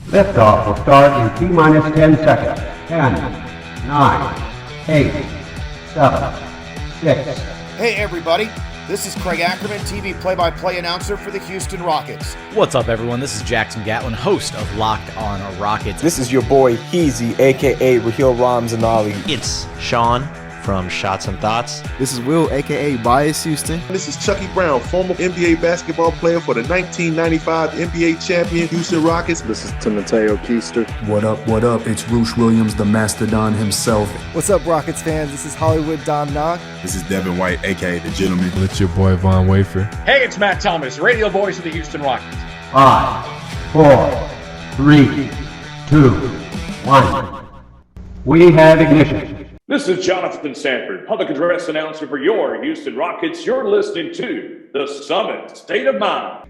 Liftoff will start in T-minus 10 seconds. 10, 9, 8, 7, 6. Hey everybody, this is Craig Ackerman, TV play-by-play announcer for the Houston Rockets. What's up everyone, this is Jackson Gatlin, host of Locked on Rockets. This is your boy Heezy, aka Raheel Ramzanali. It's Sean from Shots and Thoughts. This is Will, aka Bias Houston. This is Chucky Brown, former NBA basketball player for the 1995 NBA champion Houston Rockets. This is Timoteo Keister. What up? It's Roosh Williams, the Mastodon himself. What's up, Rockets fans? This is Hollywood Dom Knock. This is Devin White, aka The Gentleman. It's your boy Von Wafer. Hey, it's Matt Thomas, radio voice of the Houston Rockets. 5, 4, 3, 2, 1. We have ignition. This is Jonathan Sanford, public address announcer for your Houston Rockets. You're listening to The Summit State of Mind.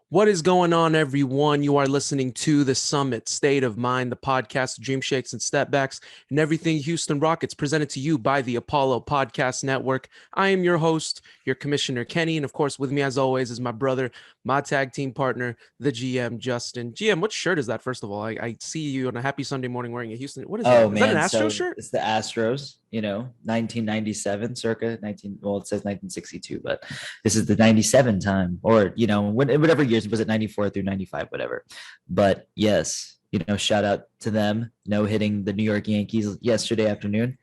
What is going on, everyone? You are listening to The Summit State of Mind, the podcast of dream shakes and stepbacks and everything Houston Rockets, presented to you by the Apollo Podcast Network. I am your host, your commissioner, Kenny, and of course, with me as always is my brother, my tag team partner, the GM, Justin. GM, what shirt is that, first of all? I see you on a happy Sunday morning wearing a Houston. What is that? Is that an Astros shirt? It's the Astros, 1997 circa 19. Well, it says 1962, but this is the 97 time, or, whatever years, was it 94 through 95, whatever. But yes, shout out to them, hitting the New York Yankees yesterday afternoon.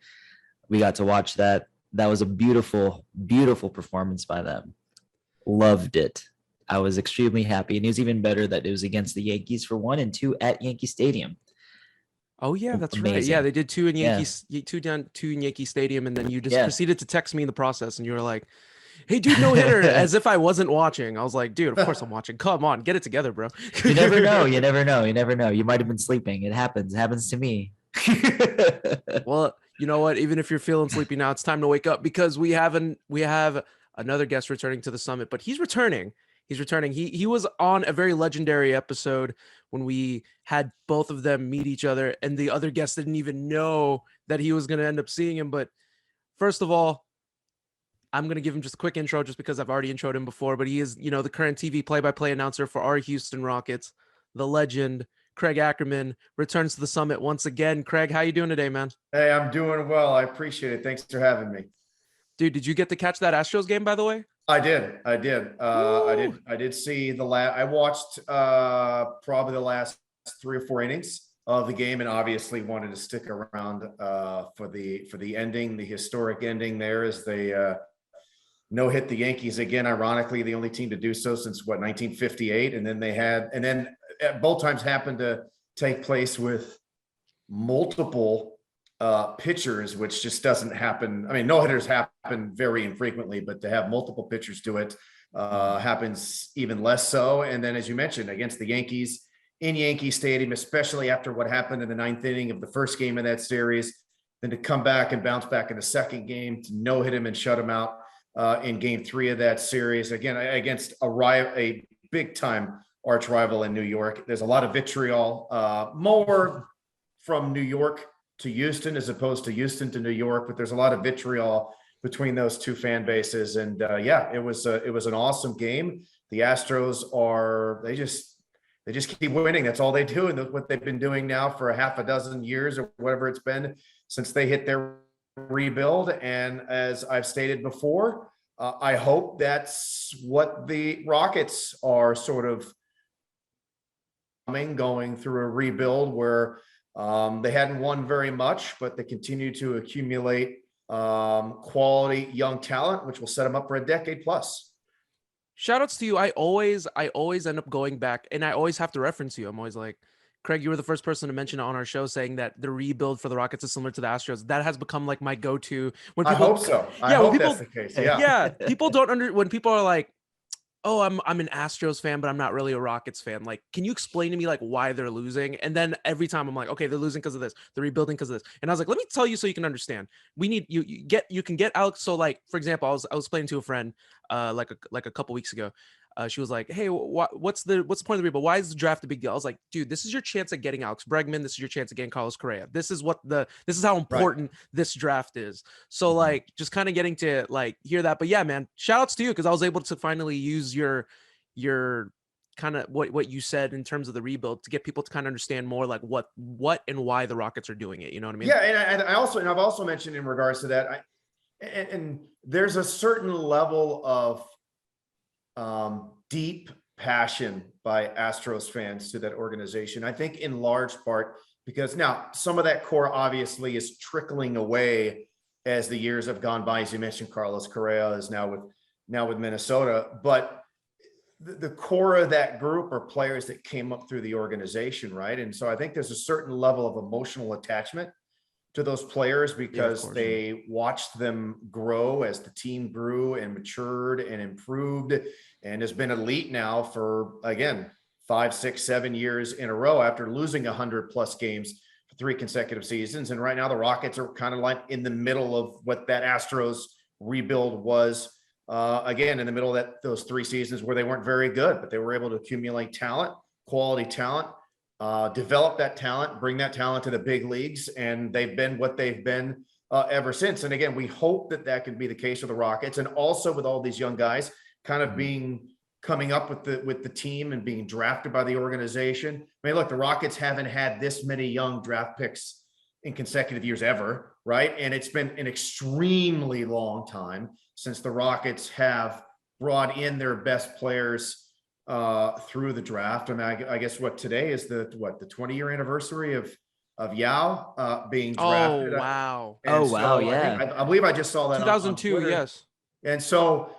We got to watch that. That was a beautiful, beautiful performance by them. Loved it. I was extremely happy. And it was even better that it was against the Yankees for 1, and 2 at Yankee Stadium. Oh yeah, that's amazing. Right. Yeah, they did 2 in Yankees, 2 in Yankee Stadium, and then you just proceeded to text me in the process, and you were like, "Hey, dude, no hitter," as if I wasn't watching. I was like, "Dude, of course I'm watching. Come on, get it together, bro." You never know. You never know. You might have been sleeping. It happens. It happens to me. Well, you know what? Even if you're feeling sleepy now, it's time to wake up, because we have another guest returning to the summit, but he's returning. He was on a very legendary episode when we had both of them meet each other, and the other guest didn't even know that he was going to end up seeing him. But first of all, I'm going to give him just a quick intro, just because I've already introed him before, but he is, the current TV play-by-play announcer for our Houston Rockets. The legend, Craig Ackerman, returns to the summit once again. Craig, how you doing today, man? Hey, I'm doing well. I appreciate it. Thanks for having me. Dude, did you get to catch that Astros game, by the way? I did. I did see I watched probably the last 3 or 4 innings of the game, and obviously wanted to stick around for the ending, the historic ending there, as they no-hit the Yankees again. Ironically, the only team to do so since 1958, and then both times happened to take place with multiple pitchers, which just doesn't happen. I mean, no-hitters happen very infrequently, but to have multiple pitchers do it happens even less so. And then, as you mentioned, against the Yankees in Yankee Stadium, especially after what happened in the 9th inning of the first game of that series, then to come back and bounce back in the second game, to no-hit him and shut him out in game 3 of that series, again, against a big-time arch rival in New York. There's a lot of vitriol, more from New York to Houston as opposed to Houston to New York, but there's a lot of vitriol between those two fan bases. And it was an awesome game. The Astros they just keep winning. That's all they do. And that's what they've been doing now for a half a dozen years or whatever it's been since they hit their rebuild. And as I've stated before, I hope that's what the Rockets are sort of going through a rebuild where they hadn't won very much, but they continue to accumulate quality young talent, which will set them up for a decade plus. Shout outs to you. I always end up going back, and I always have to reference you. I'm always like, Craig, you were the first person to mention it on our show, saying that the rebuild for the Rockets is similar to the Astros. That has become like my go-to. When people, I hope so. I hope that's the case. Yeah. People don't when people are like, "Oh, I'm an Astros fan, but I'm not really a Rockets fan." Like, can you explain to me like why they're losing? And then every time I'm like, okay, they're losing because of this. They're rebuilding because of this. And I was like, let me tell you so you can understand. We need you can get Alex. So like, for example, I was playing to a friend like a couple weeks ago. she was like, hey, what's the point of the rebuild? Why is the draft a big deal? I was like, dude, this is your chance at getting Alex Bregman. This is your chance at getting Carlos Correa. This is how important this draft is. So like, just kind of getting to like hear that. But yeah, man, shout outs to you, because I was able to finally use your kind of what you said in terms of the rebuild to get people to kind of understand more like what and why the Rockets are doing it. You know what I mean? Yeah, and I've also mentioned in regards to that, and there's a certain level of deep passion by Astros fans to that organization. I think in large part because now some of that core obviously is trickling away as the years have gone by. As you mentioned, Carlos Correa is now with Minnesota, but the core of that group are players that came up through the organization, right? And so I think there's a certain level of emotional attachment to those players because they watched them grow as the team grew and matured and improved and has been elite now for, again, 5, 6, 7 years in a row after losing 100+ games for 3 consecutive seasons. And right now the Rockets are kind of like in the middle of what that Astros rebuild was. Again, in the middle of those 3 seasons where they weren't very good, but they were able to accumulate talent, quality talent, develop that talent, bring that talent to the big leagues, and they've been what they've been ever since. And again, we hope that can be the case with the Rockets, and also with all these young guys kind of coming up with the team and being drafted by the organization. I mean, look, the Rockets haven't had this many young draft picks in consecutive years ever, right? And it's been an extremely long time since the Rockets have brought in their best players through the draft. And I guess what today is the 20-year anniversary of Yao being drafted. Oh, wow. Yeah. I believe I just saw that 2002. on Yes. And so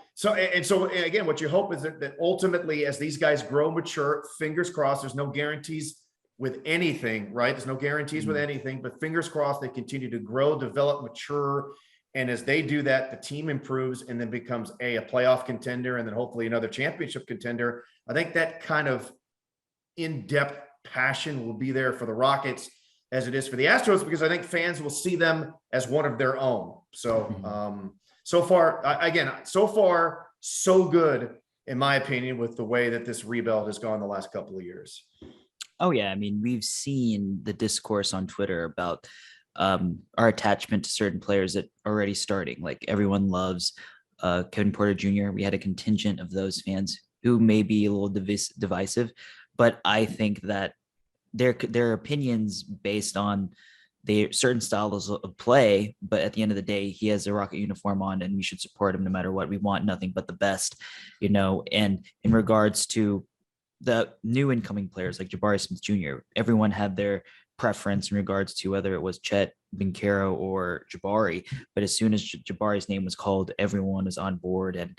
again, what you hope is that ultimately, as these guys grow, mature, fingers crossed, there's no guarantees with anything, right? There's no guarantees with anything, but fingers crossed they continue to grow, develop, mature. And as they do that, the team improves and then becomes a playoff contender and then hopefully another championship contender. I think that kind of in-depth passion will be there for the Rockets as it is for the Astros, because I think fans will see them as one of their own. So, so far, so good, in my opinion, with the way that this rebuild has gone the last couple of years. Oh, yeah. I mean, we've seen the discourse on Twitter about our attachment to certain players that are already starting. Like everyone loves Kevin Porter Jr. We had a contingent of those fans who may be a little divisive, but I think that their opinions based on their certain styles of play. But at the end of the day, he has a Rocket uniform on and we should support him no matter what. We want nothing but the best, and in regards to the new incoming players like Jabari Smith Jr., everyone had their preference in regards to whether it was Chet, Binkero, or Jabari. But as soon as Jabari's name was called, everyone was on board. And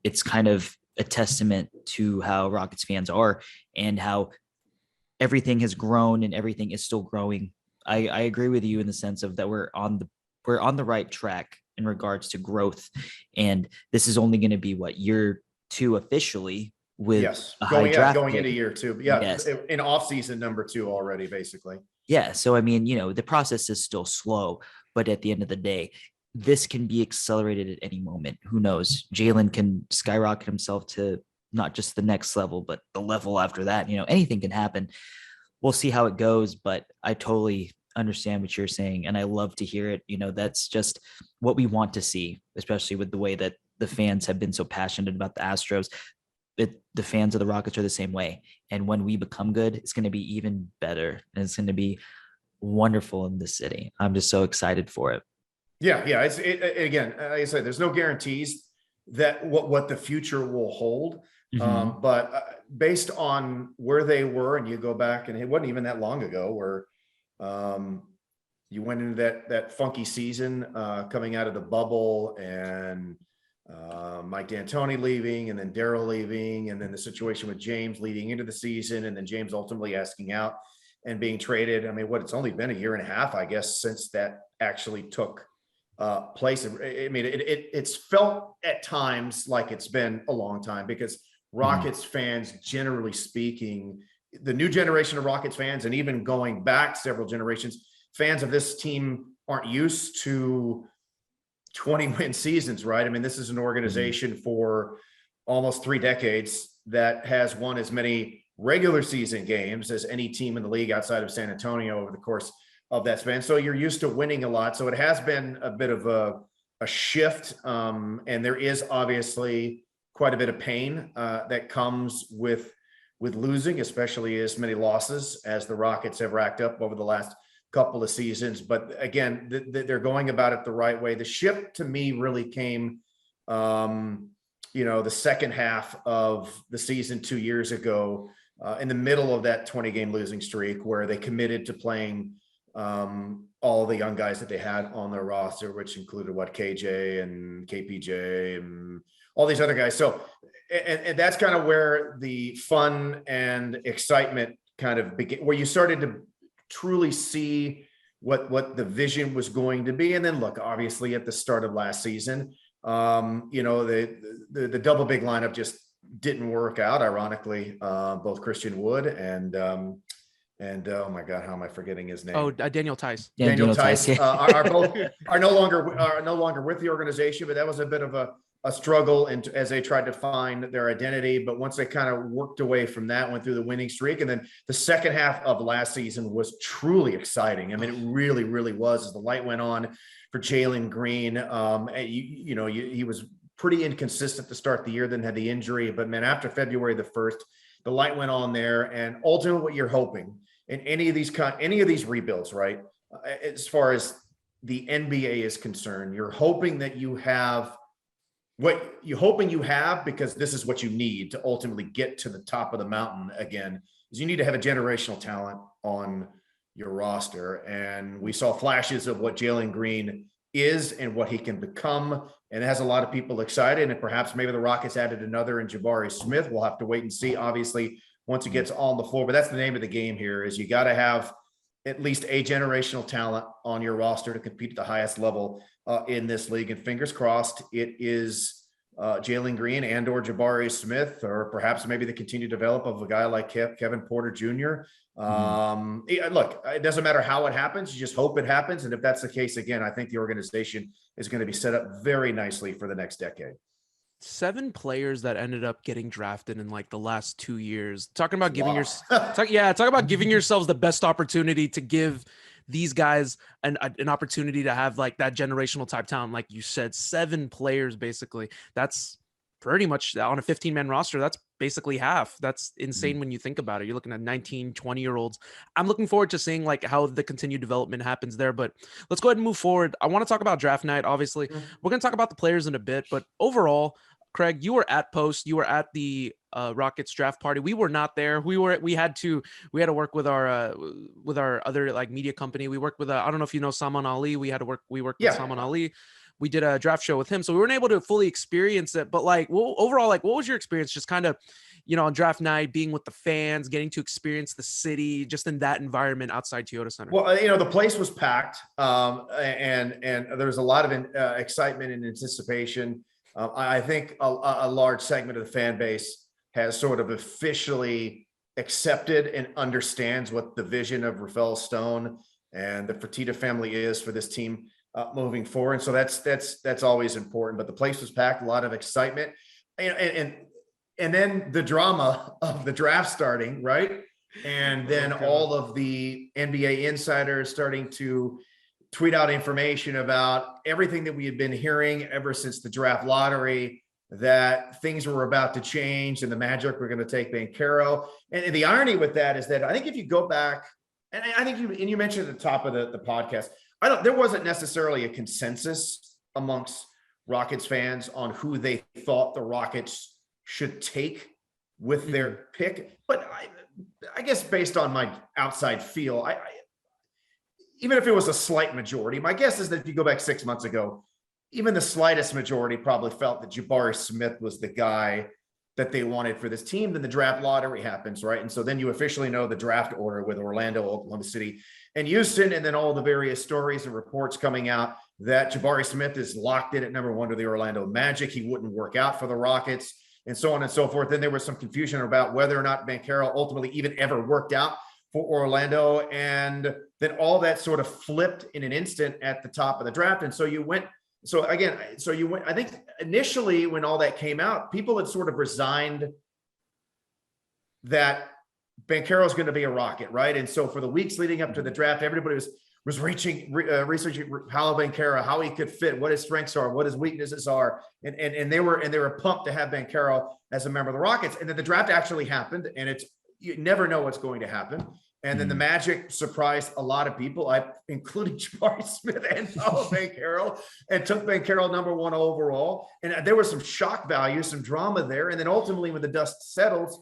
it's kind of a testament to how Rockets fans are and how everything has grown and everything is still growing. I agree with you in the sense of that we're on the right track in regards to growth. And this is only going to be year 2 officially with a high draft going pick. Into year 2. Yes. In off-season number 2 already, basically. Yeah. So, I mean, the process is still slow, but at the end of the day, this can be accelerated at any moment. Who knows? Jalen can skyrocket himself to not just the next level, but the level after that. Anything can happen. We'll see how it goes, but I totally understand what you're saying. And I love to hear it. That's just what we want to see, especially with the way that the fans have been so passionate about the Astros. The fans of the Rockets are the same way. And when we become good, it's going to be even better. And it's going to be wonderful in this city. I'm just so excited for it. Yeah. Again, like I said, there's no guarantees that what the future will hold. But based on where they were, and you go back, and it wasn't even that long ago where you went into that funky season coming out of the bubble, and Mike D'Antoni leaving, and then Daryl leaving, and then the situation with James leading into the season, and then James ultimately asking out and being traded. I mean, it's only been a year and a half, I guess, since that actually took place. I mean, it's felt at times like it's been a long time, because Rockets fans, generally speaking, the new generation of Rockets fans, and even going back several generations, fans of this team aren't used to 20-win seasons, right? I mean, this is an organization for almost 3 decades that has won as many regular season games as any team in the league outside of San Antonio over the course of that span. So you're used to winning a lot. So it has been a bit of a shift. And there is obviously quite a bit of pain that comes with losing, especially as many losses as the Rockets have racked up over the last couple of seasons. But again, they're going about it the right way. The shift to me really came, the second half of the season 2 years ago, in the middle of that 20-game losing streak, where they committed to playing all the young guys that they had on their roster, which included KJ and KPJ and all these other guys. So, and that's kind of where the fun and excitement kind of began, where you started to truly see what the vision was going to be. And then look, obviously at the start of last season, the double big lineup just didn't work out. Ironically, both Christian Wood and oh my God, how am I forgetting his name? Daniel Tice. Daniel Tice are no longer with the organization, but that was a bit of a struggle as they tried to find their identity. But once they kind of worked away from that, went through the winning streak. And then the second half of last season was truly exciting. I mean, it really, really was, as the light went on for Jalen Green. He was pretty inconsistent to start the year, then had the injury. But man, after February the 1st, the light went on there. And ultimately what you're hoping in any of these rebuilds, right? As far as the NBA is concerned, you're hoping that you have what you're hoping you have, because this is what you need to ultimately get to the top of the mountain again, is you need to have a generational talent on your roster. And we saw flashes of what Jalen Green is and what he can become. And it has a lot of people excited. And perhaps maybe the Rockets added another in Jabari Smith. We'll have to wait and see, obviously, once he gets on the floor. But that's the name of the game here, is you got to have at least a generational talent on your roster to compete at the highest level in this league. And fingers crossed, it is Jalen Green and or Jabari Smith, or perhaps maybe the continued development of a guy like Kevin Porter Jr. Look, it doesn't matter how it happens. You just hope it happens. And if that's the case, again, I think the organization is going to be set up very nicely for the next decade. 7 players that ended up getting drafted in like the last 2 years. Talking about giving talk about giving yourselves the best opportunity to give these guys an opportunity to have like that generational type talent. Like you said, 7 players, basically. That's pretty much on a 15-man roster. That's basically half. That's insane when you think about it. You're looking at 19, 20-year-olds. I'm looking forward to seeing like how the continued development happens there, but let's go ahead and move forward. I want to talk about draft night. Obviously, we're going to talk about the players in a bit, but overall, Craig, you were at Post. You were at the Rockets draft party. We were not there. We had to work with our other like media company. We worked with I don't know if you know Salman Ali. We worked with Salman Ali. We did a draft show with him, so we weren't able to fully experience it. But like, overall, like, what was your experience? Just kind of, on draft night, being with the fans, getting to experience the city, just in that environment outside Toyota Center. Well, the place was packed, and there was a lot of excitement and anticipation. I think a large segment of the fan base has sort of officially accepted and understands what the vision of Rafael Stone and the Fertitta family is for this team moving forward. And so that's always important. But the place was packed, a lot of excitement, and then the drama of the draft starting, right? And then all of the NBA insiders starting to tweet out information about everything that we had been hearing ever since the draft lottery, that things were about to change and the Magic were going to take Banchero. And the irony with that is that I think if you go back, and I think you mentioned at the top of the podcast, there wasn't necessarily a consensus amongst Rockets fans on who they thought the Rockets should take with their pick. But I guess based on my outside feel, even if it was a slight majority, my guess is that if you go back 6 months ago, even the slightest majority probably felt that Jabari Smith was the guy that they wanted for this team. Then the draft lottery happens, right? And so then you officially know the draft order with Orlando, Oklahoma City, and Houston, and then all the various stories and reports coming out that Jabari Smith is locked in at number 1 to the Orlando Magic. He wouldn't work out for the Rockets, and so on and so forth. Then there was some confusion about whether or not Banchero ultimately even ever worked out for Orlando. And then all that sort of flipped in an instant at the top of the draft. And so you went, I think initially when all that came out, people had sort of resigned that Banchero's going to be a Rocket, right? And so for the weeks leading up to the draft, everybody was researching Paolo Banchero, how he could fit, what his strengths are, what his weaknesses are, and they were pumped to have Banchero as a member of the Rockets. And then the draft actually happened, and you never know what's going to happen. And then the Magic surprised a lot of people, including Jabari Smith and Paolo Banchero, and took Banchero number 1 overall. And there was some shock value, some drama there. And then ultimately, when the dust settles,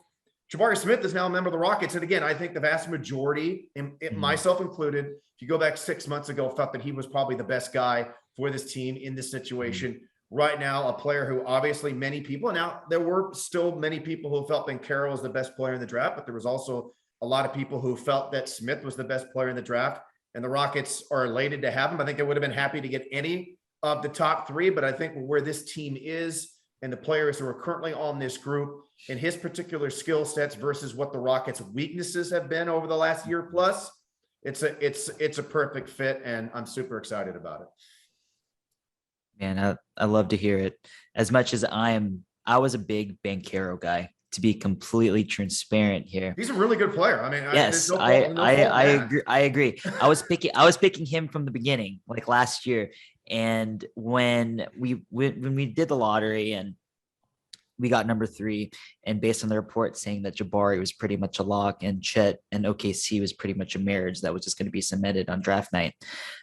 Jabari Smith is now a member of the Rockets. And again, I think the vast majority, myself included, if you go back 6 months ago, felt that he was probably the best guy for this team in this situation. Right now, a player who obviously many people, now there were still many people who felt Banchero was the best player in the draft, but there was also a lot of people who felt that Smith was the best player in the draft, and the Rockets are elated to have him. I think they would have been happy to get any of the top 3, but I think where this team is and the players who are currently on this group and his particular skill sets versus what the Rockets' weaknesses have been over the last year plus, it's a perfect fit, and I'm super excited about it. Man, I love to hear it. As much as I was a big Banchero guy, to be completely transparent here. He's a really good player. I mean, yes, I agree. I was picking him from the beginning, like last year. And when we did the lottery and we got number 3, and based on the report saying that Jabari was pretty much a lock and Chet and OKC was pretty much a marriage that was just going to be cemented on draft night,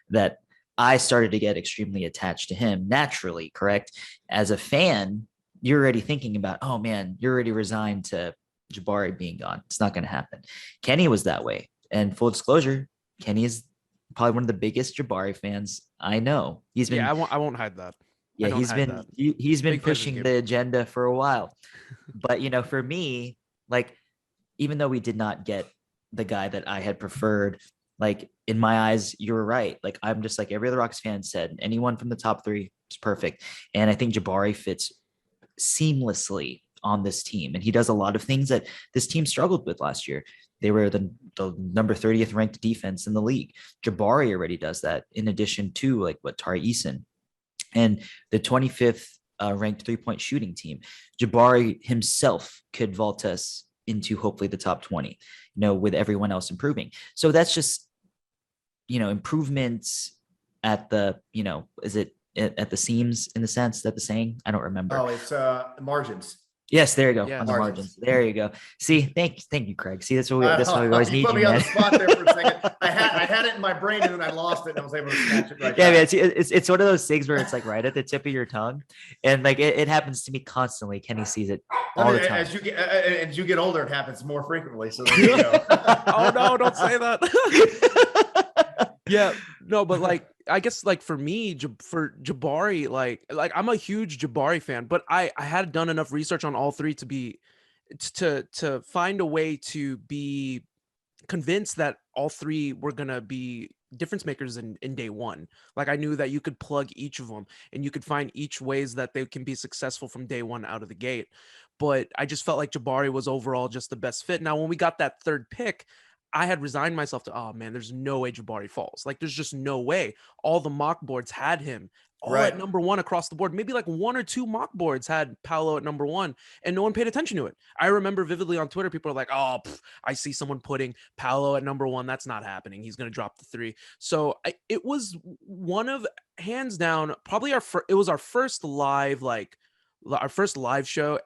that I started to get extremely attached to him naturally, correct? As a fan, you're already thinking about, oh man, you're already resigned to Jabari being gone. It's not going to happen. Kenny was that way. And full disclosure, Kenny is probably one of the biggest Jabari fans I know. He's been, I won't hide that. Yeah, he's been Big pushing the agenda for a while. But for me, like, even though we did not get the guy that I had preferred, like, in my eyes, you were right. Like, I'm just like every other Rockets fan said, anyone from the top 3 is perfect. And I think Jabari fits seamlessly on this team, and he does a lot of things that this team struggled with last year. They were the number 30th ranked defense in the league. Jabari already does that, in addition to like what Tari Eason, and the 25th ranked 3-point shooting team. Jabari himself could vault us into hopefully the top 20, with everyone else improving. So that's just improvements at the is it at the seams, in the sense that the saying, I don't remember. Oh, it's margins. Yes, there you go. Yeah, on the margins. There you go. See, thank you, Craig. See, that's what we always need. You put me on the spot there for a second. I had it in my brain and then I lost it and I was able to snatch it right. Yeah, man, it's one of those things where it's like right at the tip of your tongue, and like it happens to me constantly. Kenny sees it all the time. As you get older, it happens more frequently. So there you go. Oh no, don't say that. Yeah, no, but like, I guess like for me, for Jabari, like I'm a huge Jabari fan, but I had done enough research on all 3 to find a way to be convinced that all 3 were gonna be difference makers in day 1. Like, I knew that you could plug each of them and you could find each ways that they can be successful from day 1 out of the gate. But I just felt like Jabari was overall just the best fit. Now, when we got that 3rd pick, I had resigned myself to, oh man, there's no way Jabari falls. Like, there's just no way. All the mock boards had him all at number 1 across the board. Maybe like 1 or 2 mock boards had Paolo at number 1, and no one paid attention to it. I remember vividly on Twitter, people are like, oh, I see someone putting Paolo at number 1. That's not happening. He's going to drop the 3. So it was one of, hands down, probably it was our first live show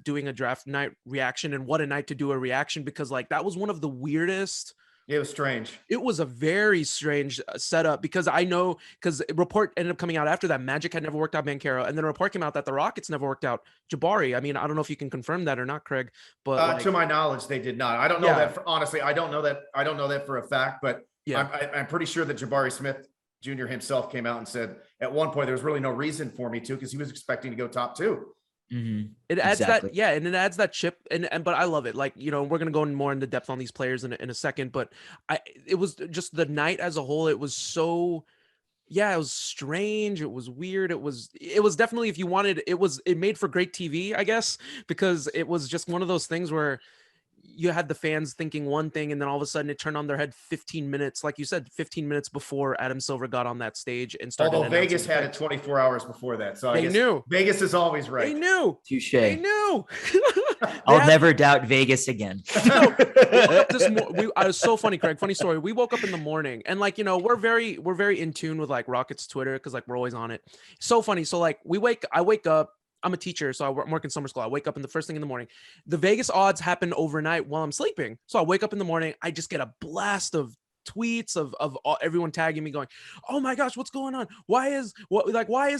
doing a draft night reaction, and what a night to do a reaction, because like that was one of the weirdest. It was strange. It was a very strange setup, because I know, because a report ended up coming out after that Magic had never worked out Banchero, and then a report came out that the Rockets never worked out Jabari. I mean, I don't know if you can confirm that or not, Craig, but to my knowledge, they did not. I don't know that honestly. I don't know that for a fact, but I'm pretty sure that Jabari Smith Jr. himself came out and said at one point there was really no reason for me to, because he was expecting to go top 2. Mm-hmm. It adds that, and it adds that chip, and but I love it. Like, we're gonna go in more into depth on these players in a second, but it was just the night as a whole. It was so, it was strange. It was weird. It was definitely, if you wanted, it made for great TV, I guess, because it was just one of those things where you had the fans thinking one thing, and then all of a sudden it turned on their head 15 minutes, like you said, 15 minutes before Adam Silver got on that stage and started. Although Vegas had it 24 hours before that, so I guess knew. Vegas is always right. They knew. Touche. They knew. I'll never doubt Vegas again. I was so funny, Craig. Funny story. We woke up in the morning, and like, you know, we're very in tune with like Rockets Twitter because like we're always on it. So funny. So like I wake up. I'm a teacher, so I'm working summer school. I wake up in the first thing in the morning. The Vegas odds happen overnight while I'm sleeping. So I wake up in the morning. I just get a blast of tweets of everyone tagging me going, oh my gosh, what's going on? Why is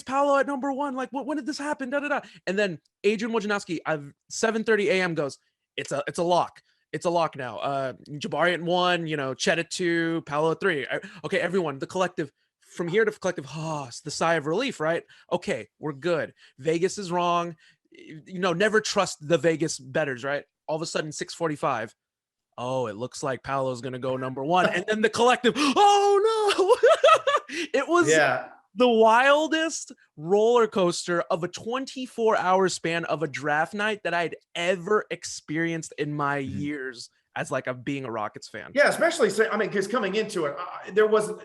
Paolo at number one? Like, when did this happen? Da, da, da. And then Adrian Wojnarowski at 7:30 a.m. goes, it's a lock. It's a lock now. Jabari at 1, you know, Chet at 2, Paolo at 3. Okay, everyone, the collective. From here to collective, it's the sigh of relief, right? Okay, we're good. Vegas is wrong. You know, never trust the Vegas bettors, right? All of a sudden, 6:45. Oh, it looks like Paolo's going to go number 1. And then the collective, oh no. It was the wildest roller coaster of a 24-hour span of a draft night that I'd ever experienced in my years as like being a Rockets fan. Yeah, especially because coming into it, there wasn't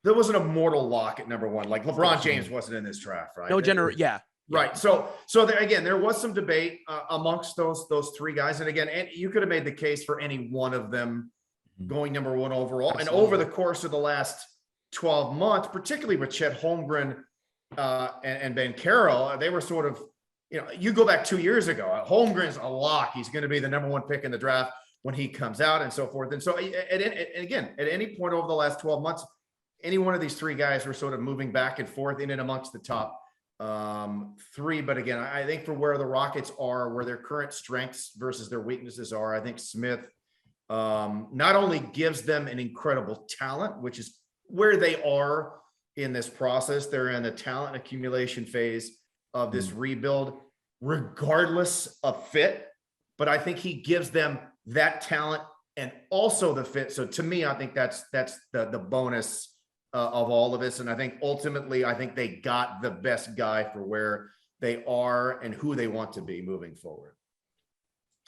a mortal lock at number 1. Like LeBron James wasn't in this draft, right? No yeah. Right. So there was some debate amongst those 3 guys, and again, and you could have made the case for any one of them going number 1 overall. Absolutely. And over the course of the last 12 months, particularly with Chet Holmgren and Ben Carroll, they were sort of, you know, you go back 2 years ago, Holmgren's a lock. He's going to be the number 1 pick in the draft when he comes out and so forth. And so, at any point over the last 12 months, any one of these 3 guys were sort of moving back and forth in and amongst the top 3. But again, I think for where the Rockets are, where their current strengths versus their weaknesses are, I think Smith not only gives them an incredible talent, which is where they are in this process. They're in the talent accumulation phase of this rebuild, regardless of fit. But I think he gives them that talent and also the fit. So to me, I think that's the bonus of all of this. And I think ultimately, they got the best guy for where they are and who they want to be moving forward.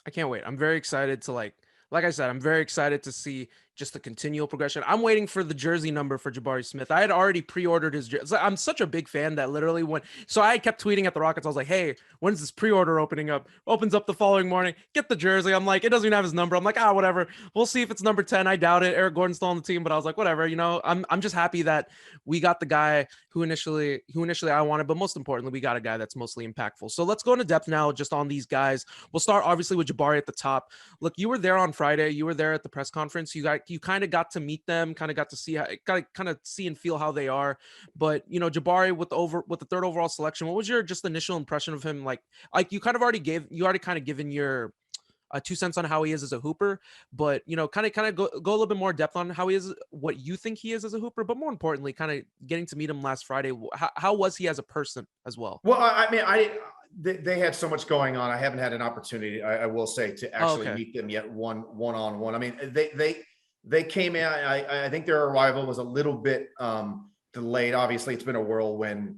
I can't wait. I'm very excited to like I said, I'm very excited to see just the continual progression. I'm waiting for the jersey number for Jabari Smith. I had already pre-ordered his jersey. I'm such a big fan that literally so I kept tweeting at the Rockets. I was like, hey, when's this pre-order opening up? Opens up the following morning. Get the jersey. I'm like, it doesn't even have his number. I'm like, whatever. We'll see if it's number 10. I doubt it. Eric Gordon's still on the team, but I was like, whatever, you know, I'm just happy that we got the guy who initially I wanted, but most importantly, we got a guy that's mostly impactful. So let's go into depth now just on these guys. We'll start obviously with Jabari at the top. Look, you were there on Friday. You were there at the press conference. You kind of got to meet them, kind of got to see see and feel how they are. But you know, Jabari with the 3rd overall selection, what was your just initial impression of him? Like you already given your 2 cents on how he is as a hooper, but you know, kind of go a little bit more depth on how he is, what you think he is as a hooper, but more importantly, kind of getting to meet him last Friday. How was he as a person as well? Well, I mean, they had so much going on. I haven't had an opportunity, I will say, to actually meet them yet one-on-one. I mean, they came in. I think their arrival was a little bit delayed. Obviously, it's been a whirlwind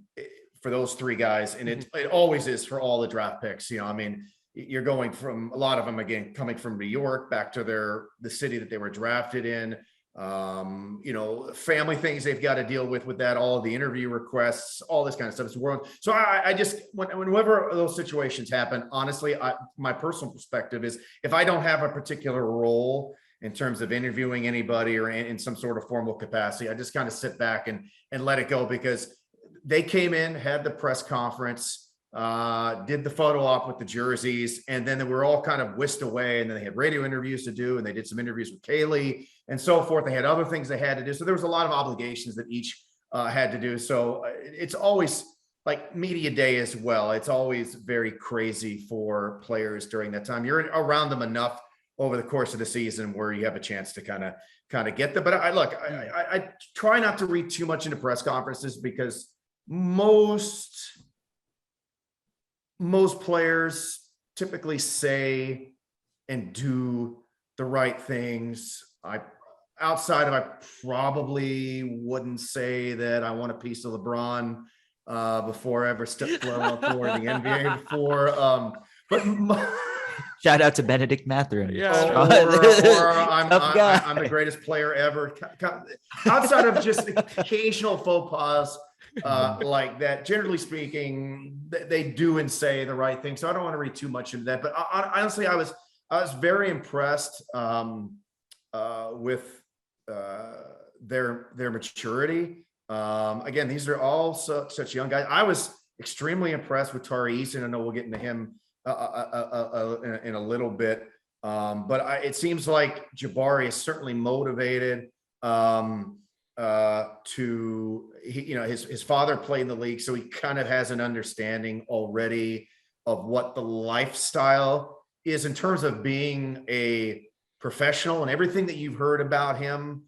for those 3 guys, and it always is for all the draft picks. You know, I mean, you're going from a lot of them, again, coming from New York back to the city that they were drafted in. You know, family things they've got to deal with that, all of the interview requests, all this kind of stuff. It's world. So I just, whenever those situations happen, honestly, my personal perspective is if I don't have a particular role in terms of interviewing anybody or in some sort of formal capacity, I just kind of sit back and let it go, because they came in, had the press conference, did the photo op with the jerseys, and then they were all kind of whisked away, and then they had radio interviews to do, and they did some interviews with Kaylee and so forth. They had other things they had to do. So there was a lot of obligations that each had to do. So it's always like media day as well. It's always very crazy for players during that time. You're around them enough over the course of the season where you have a chance to kind of get them. But I try not to read too much into press conferences, because most players typically say and do the right things. I probably wouldn't say that I want a piece of LeBron before I ever stepped foot on the floor in the NBA before. Shout out to Benedict Mathurin. Yeah. Or Tough guy. I'm the greatest player ever. Outside of just occasional faux pas like that, generally speaking, they do and say the right thing. So I don't want to read too much into that. But honestly, I was very impressed with their maturity. Again, these are all such young guys. I was extremely impressed with TyTy Eason. I know we'll get into him in a little bit. But it seems like Jabari is certainly motivated his father played in the league, so he kind of has an understanding already of what the lifestyle is in terms of being a professional and everything that you've heard about him.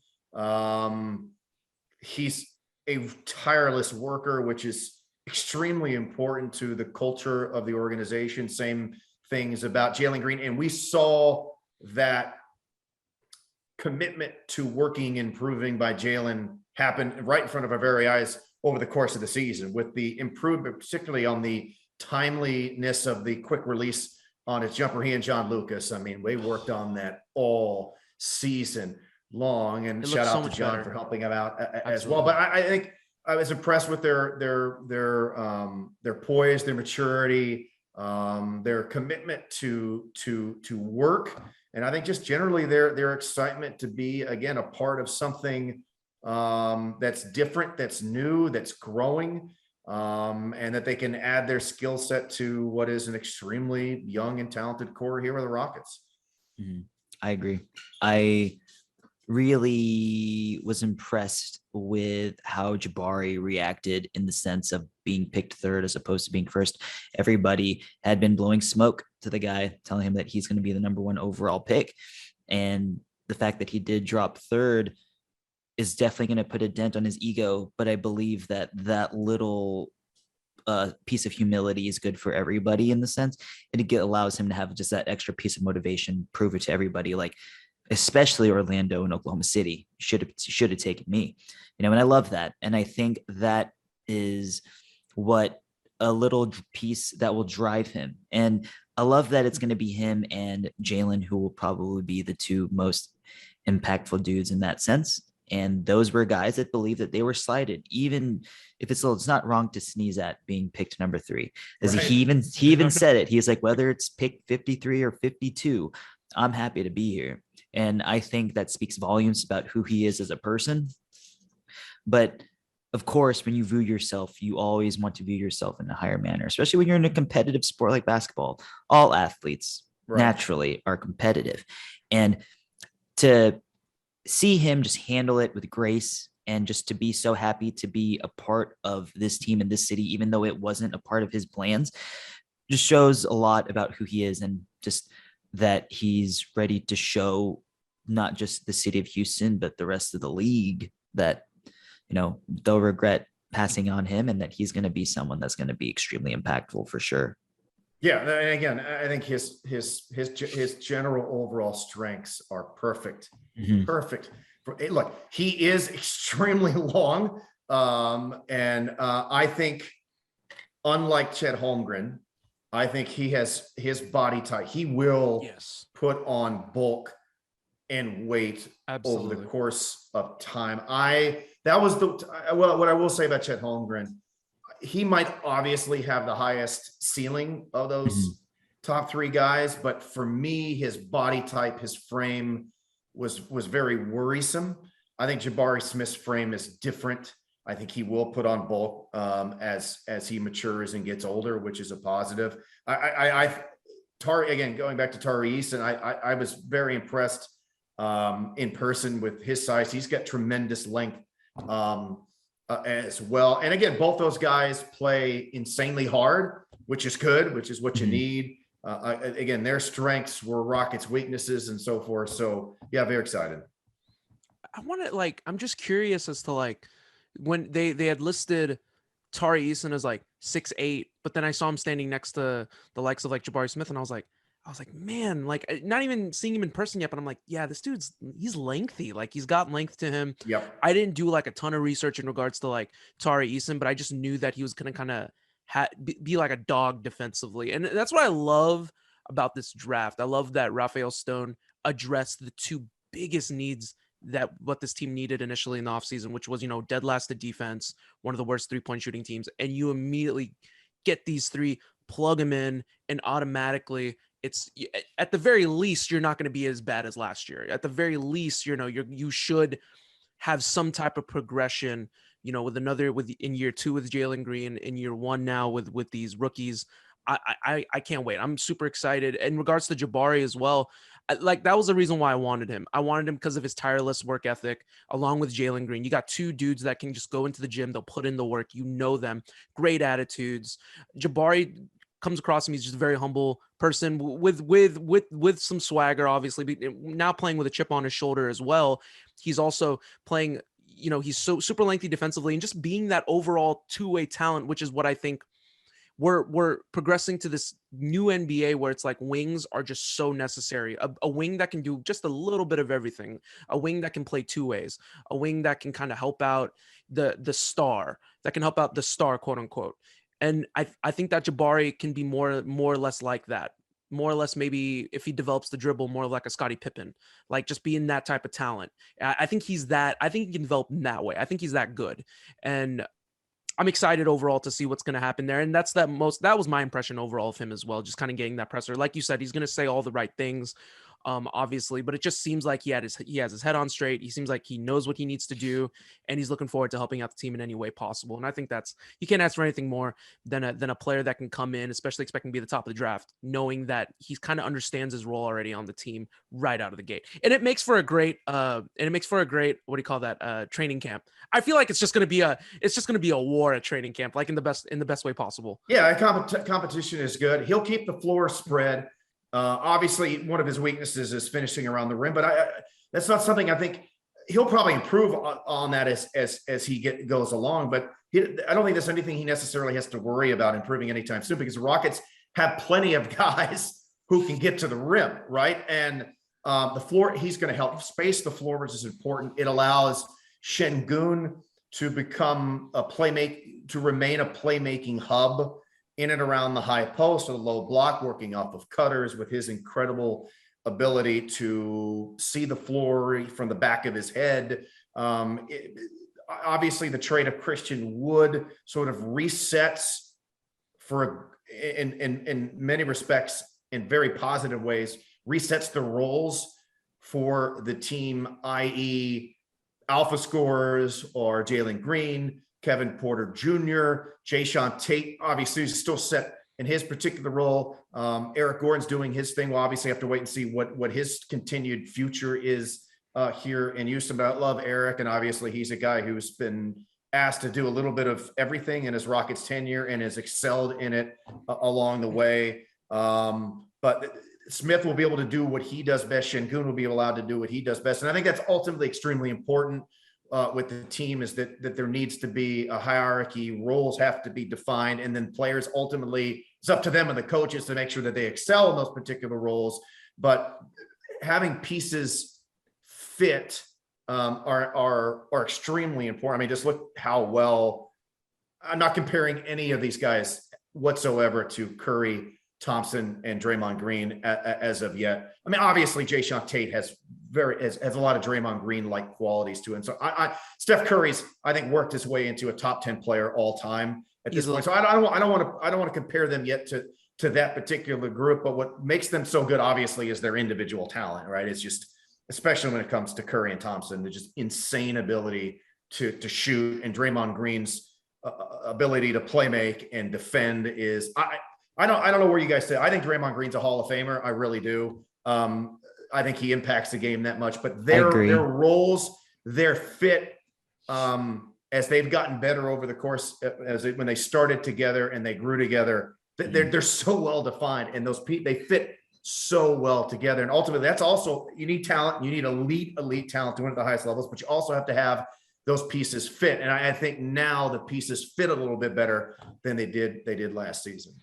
He's a tireless worker, which is extremely important to the culture of the organization. Same things about Jalen Green. And we saw that commitment to working and improving by Jalen happen right in front of our very eyes over the course of the season, with the improvement, particularly on the timeliness of the quick release on his jumper. He and John Lucas, I mean, we worked on that all season long, and shout out to John for helping him out as well. But I think I was impressed with their poise, their maturity, their commitment to work, and I think just generally their excitement to be, again, a part of something that's different, that's new, that's growing, and that they can add their skill set to what is an extremely young and talented core here with the Rockets. I agree. I really was impressed with how Jabari reacted in the sense of being picked third as opposed to being first. Everybody had been blowing smoke to the guy, telling him that he's going to be the #1 overall pick. And the fact that he did drop third is definitely going to put a dent on his ego. But I believe that that little piece of humility is good for everybody in the sense. It allows him to have just that extra piece of motivation, prove it to everybody, like especially Orlando and Oklahoma City should have taken me, and I love that. And I think that is what a little piece that will drive him. And I love that it's going to be him and Jalen who will probably be the two most impactful dudes in that sense. And those were guys that believe that they were slighted, even if it's not wrong to sneeze at being picked number 3. As he even said it, he's like, whether it's pick 53 or 52, I'm happy to be here. And I think that speaks volumes about who he is as a person. But of course, when you view yourself, you always want to view yourself in a higher manner, especially when you're in a competitive sport like basketball. All athletes naturally are competitive. And to see him just handle it with grace and just to be so happy to be a part of this team in this city, even though it wasn't a part of his plans, just shows a lot about who he is, and just that he's ready to show not just the city of Houston, but the rest of the league that, they'll regret passing on him, and that he's going to be someone that's going to be extremely impactful for sure. Yeah. And again, I think his general overall strengths are perfect. Perfect. Look, he is extremely long. And I think, unlike Chet Holmgren, I think he has his body type. He will put on bulk and weight over the course of time. What I will say about Chet Holmgren, he might obviously have the highest ceiling of those top 3 guys, but for me, his body type, his frame was very worrisome. I think Jabari Smith's frame is different. I think he will put on bulk as he matures and gets older, which is a positive. Again, going back to TyTy Eason, I was very impressed in person with his size. He's got tremendous length as well. And again, both those guys play insanely hard, which is good, which is what you need. Again, their strengths were Rockets' weaknesses and so forth. So yeah, very excited. I'm just curious as to when they had listed TyTy Eason as 6'8", but then I saw him standing next to the likes of Jabari Smith, and I was like, man, not even seeing him in person yet, but I'm like, yeah, this he's lengthy. He's got length to him. Yep. I didn't do a ton of research in regards to TyTy Eason, but I just knew that he was going to kind of be like a dog defensively. And that's what I love about this draft. I love that Raphael Stone addressed the two biggest needs that what this team needed initially in the offseason, which was, dead last to defense, one of the worst 3-point shooting teams. And you immediately get these three, plug them in, and automatically it's, at the very least, you're not going to be as bad as last year. At the very least, you should have some type of progression, in year 2 with Jalen Green, in year 1 now with these rookies. I can't wait. I'm super excited. In regards to Jabari as well, that was the reason why I wanted him. I wanted him because of his tireless work ethic, along with Jalen Green. You got two dudes that can just go into the gym. They'll put in the work. Them. Great attitudes. Jabari comes across him. He's just a very humble person with some swagger, obviously. But now playing with a chip on his shoulder as well. He's also playing, he's so super lengthy defensively and just being that overall two-way talent, which is what I think we're progressing to this new NBA where it's like wings are just so necessary. A wing that can do just a little bit of everything, a wing that can play two ways, a wing that can kind of help out the star, quote unquote. And I think that Jabari can be more or less like that. More or less, maybe if he develops the dribble, more like a Scottie Pippen, like just being that type of talent. I think he's that. I think he can develop in that way. I think he's that good. And I'm excited overall to see what's going to happen there. And that was my impression overall of him as well. Just kind of getting that presser. Like you said, he's going to say all the right things, obviously, but it just seems like he has his head on straight. He seems like he knows what he needs to do, and he's looking forward to helping out the team in any way possible. And I think you can't ask for anything more than a player that can come in, especially expecting to be the top of the draft, knowing that he's kind of understands his role already on the team right out of the gate. And it makes for a great, what do you call that? Training camp. I feel like it's just going to be a war at training camp, like in the best way possible. Yeah, competition is good. He'll keep the floor spread. Obviously, one of his weaknesses is finishing around the rim, but that's not something I think he'll probably improve on that as he goes along. But I don't think there's anything he necessarily has to worry about improving anytime soon, because the Rockets have plenty of guys who can get to the rim, right? And the floor, he's going to help space the floor, which is important. It allows Şengün to remain a playmaking hub in and around the high post or the low block, working off of cutters with his incredible ability to see the floor from the back of his head. Obviously, the trade of Christian Wood sort of resets in many respects, in very positive ways, resets the roles for the team, i.e. alpha scorers or Jalen Green, Kevin Porter Jr., Jae'Sean Tate, obviously is still set in his particular role. Eric Gordon's doing his thing. We'll obviously have to wait and see what his continued future is here in Houston. But I love Eric, and obviously he's a guy who's been asked to do a little bit of everything in his Rockets tenure and has excelled in it along the way. But Smith will be able to do what he does best. Şengün will be allowed to do what he does best. And I think that's ultimately extremely important with the team, is that there needs to be a hierarchy, roles have to be defined, and then players ultimately, it's up to them and the coaches to make sure that they excel in those particular roles. But having pieces fit are extremely important. I mean, just look how well, I'm not comparing any of these guys whatsoever to Curry, Thompson, and Draymond Green as of yet. I mean, obviously Jae'Sean Tate has a lot of Draymond Green-like qualities to him. So Steph Curry's, I think, worked his way into a top 10 player all time at this point. So I don't want to compare them yet to that particular group. But what makes them so good, obviously, is their individual talent, right? It's just, especially when it comes to Curry and Thompson, they're just insane ability to shoot, and Draymond Green's ability to play make and defend is. I don't know where you guys sit. I think Draymond Green's a Hall of Famer. I really do. I think he impacts the game that much, but their roles, their fit, as they've gotten better over the course, when they started together and they grew together, they're so well defined, and they fit so well together. And ultimately, that's also, you need talent. You need elite talent to win at the highest levels, but you also have to have those pieces fit. And I think now the pieces fit a little bit better than they did last season.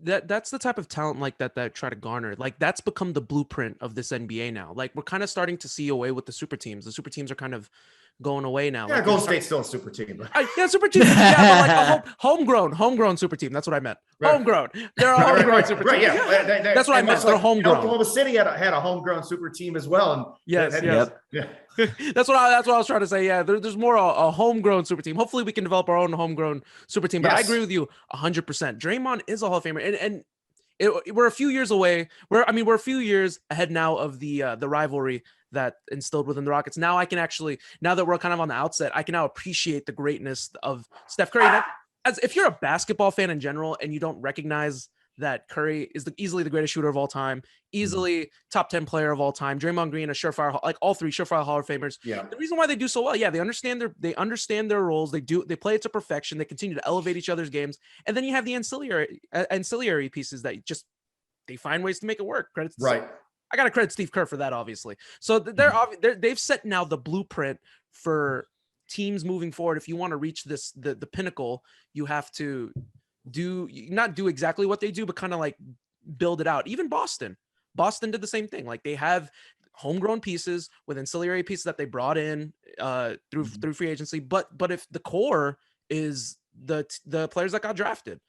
That's the type of talent like that try to garner. Like, that's become the blueprint of this NBA now. Like, we're kind of starting to see away with the super teams. The super teams are kind of going away now. Yeah, like, Golden State's still a super team. Yeah, super team. Yeah, but like a homegrown super team. That's what I meant. Right. Homegrown. They're a homegrown super team. Right, yeah. That's what I meant. They're homegrown. Oklahoma City had a homegrown super team as well. And yes. Yeah. That's what I was trying to say. Yeah, there's more a homegrown super team. Hopefully, we can develop our own homegrown super team. But I agree with you 100%. Draymond is a Hall of Famer, and we're a few years away. We're a few years ahead now of the rivalry that instilled within the Rockets. Now I can actually, now that we're kind of on the outset, I can now appreciate the greatness of Steph Curry. As if you're a basketball fan in general and you don't recognize that Curry is easily the greatest shooter of all time, easily top 10 player of all time, Draymond Green, a surefire, like all three surefire Hall of Famers. Yeah. The reason why they do so well, they understand their roles. They play it to perfection. They continue to elevate each other's games. And then you have the ancillary pieces that they find ways to make it work. Credits to right. I got to credit Steve Kerr for that, obviously. So they've set now the blueprint for teams moving forward. If you want to reach the pinnacle, you have to not do exactly what they do, but kind of like build it out. Even Boston did the same thing. Like they have homegrown pieces with ancillary pieces that they brought in through free agency. But if the core is the players that got drafted,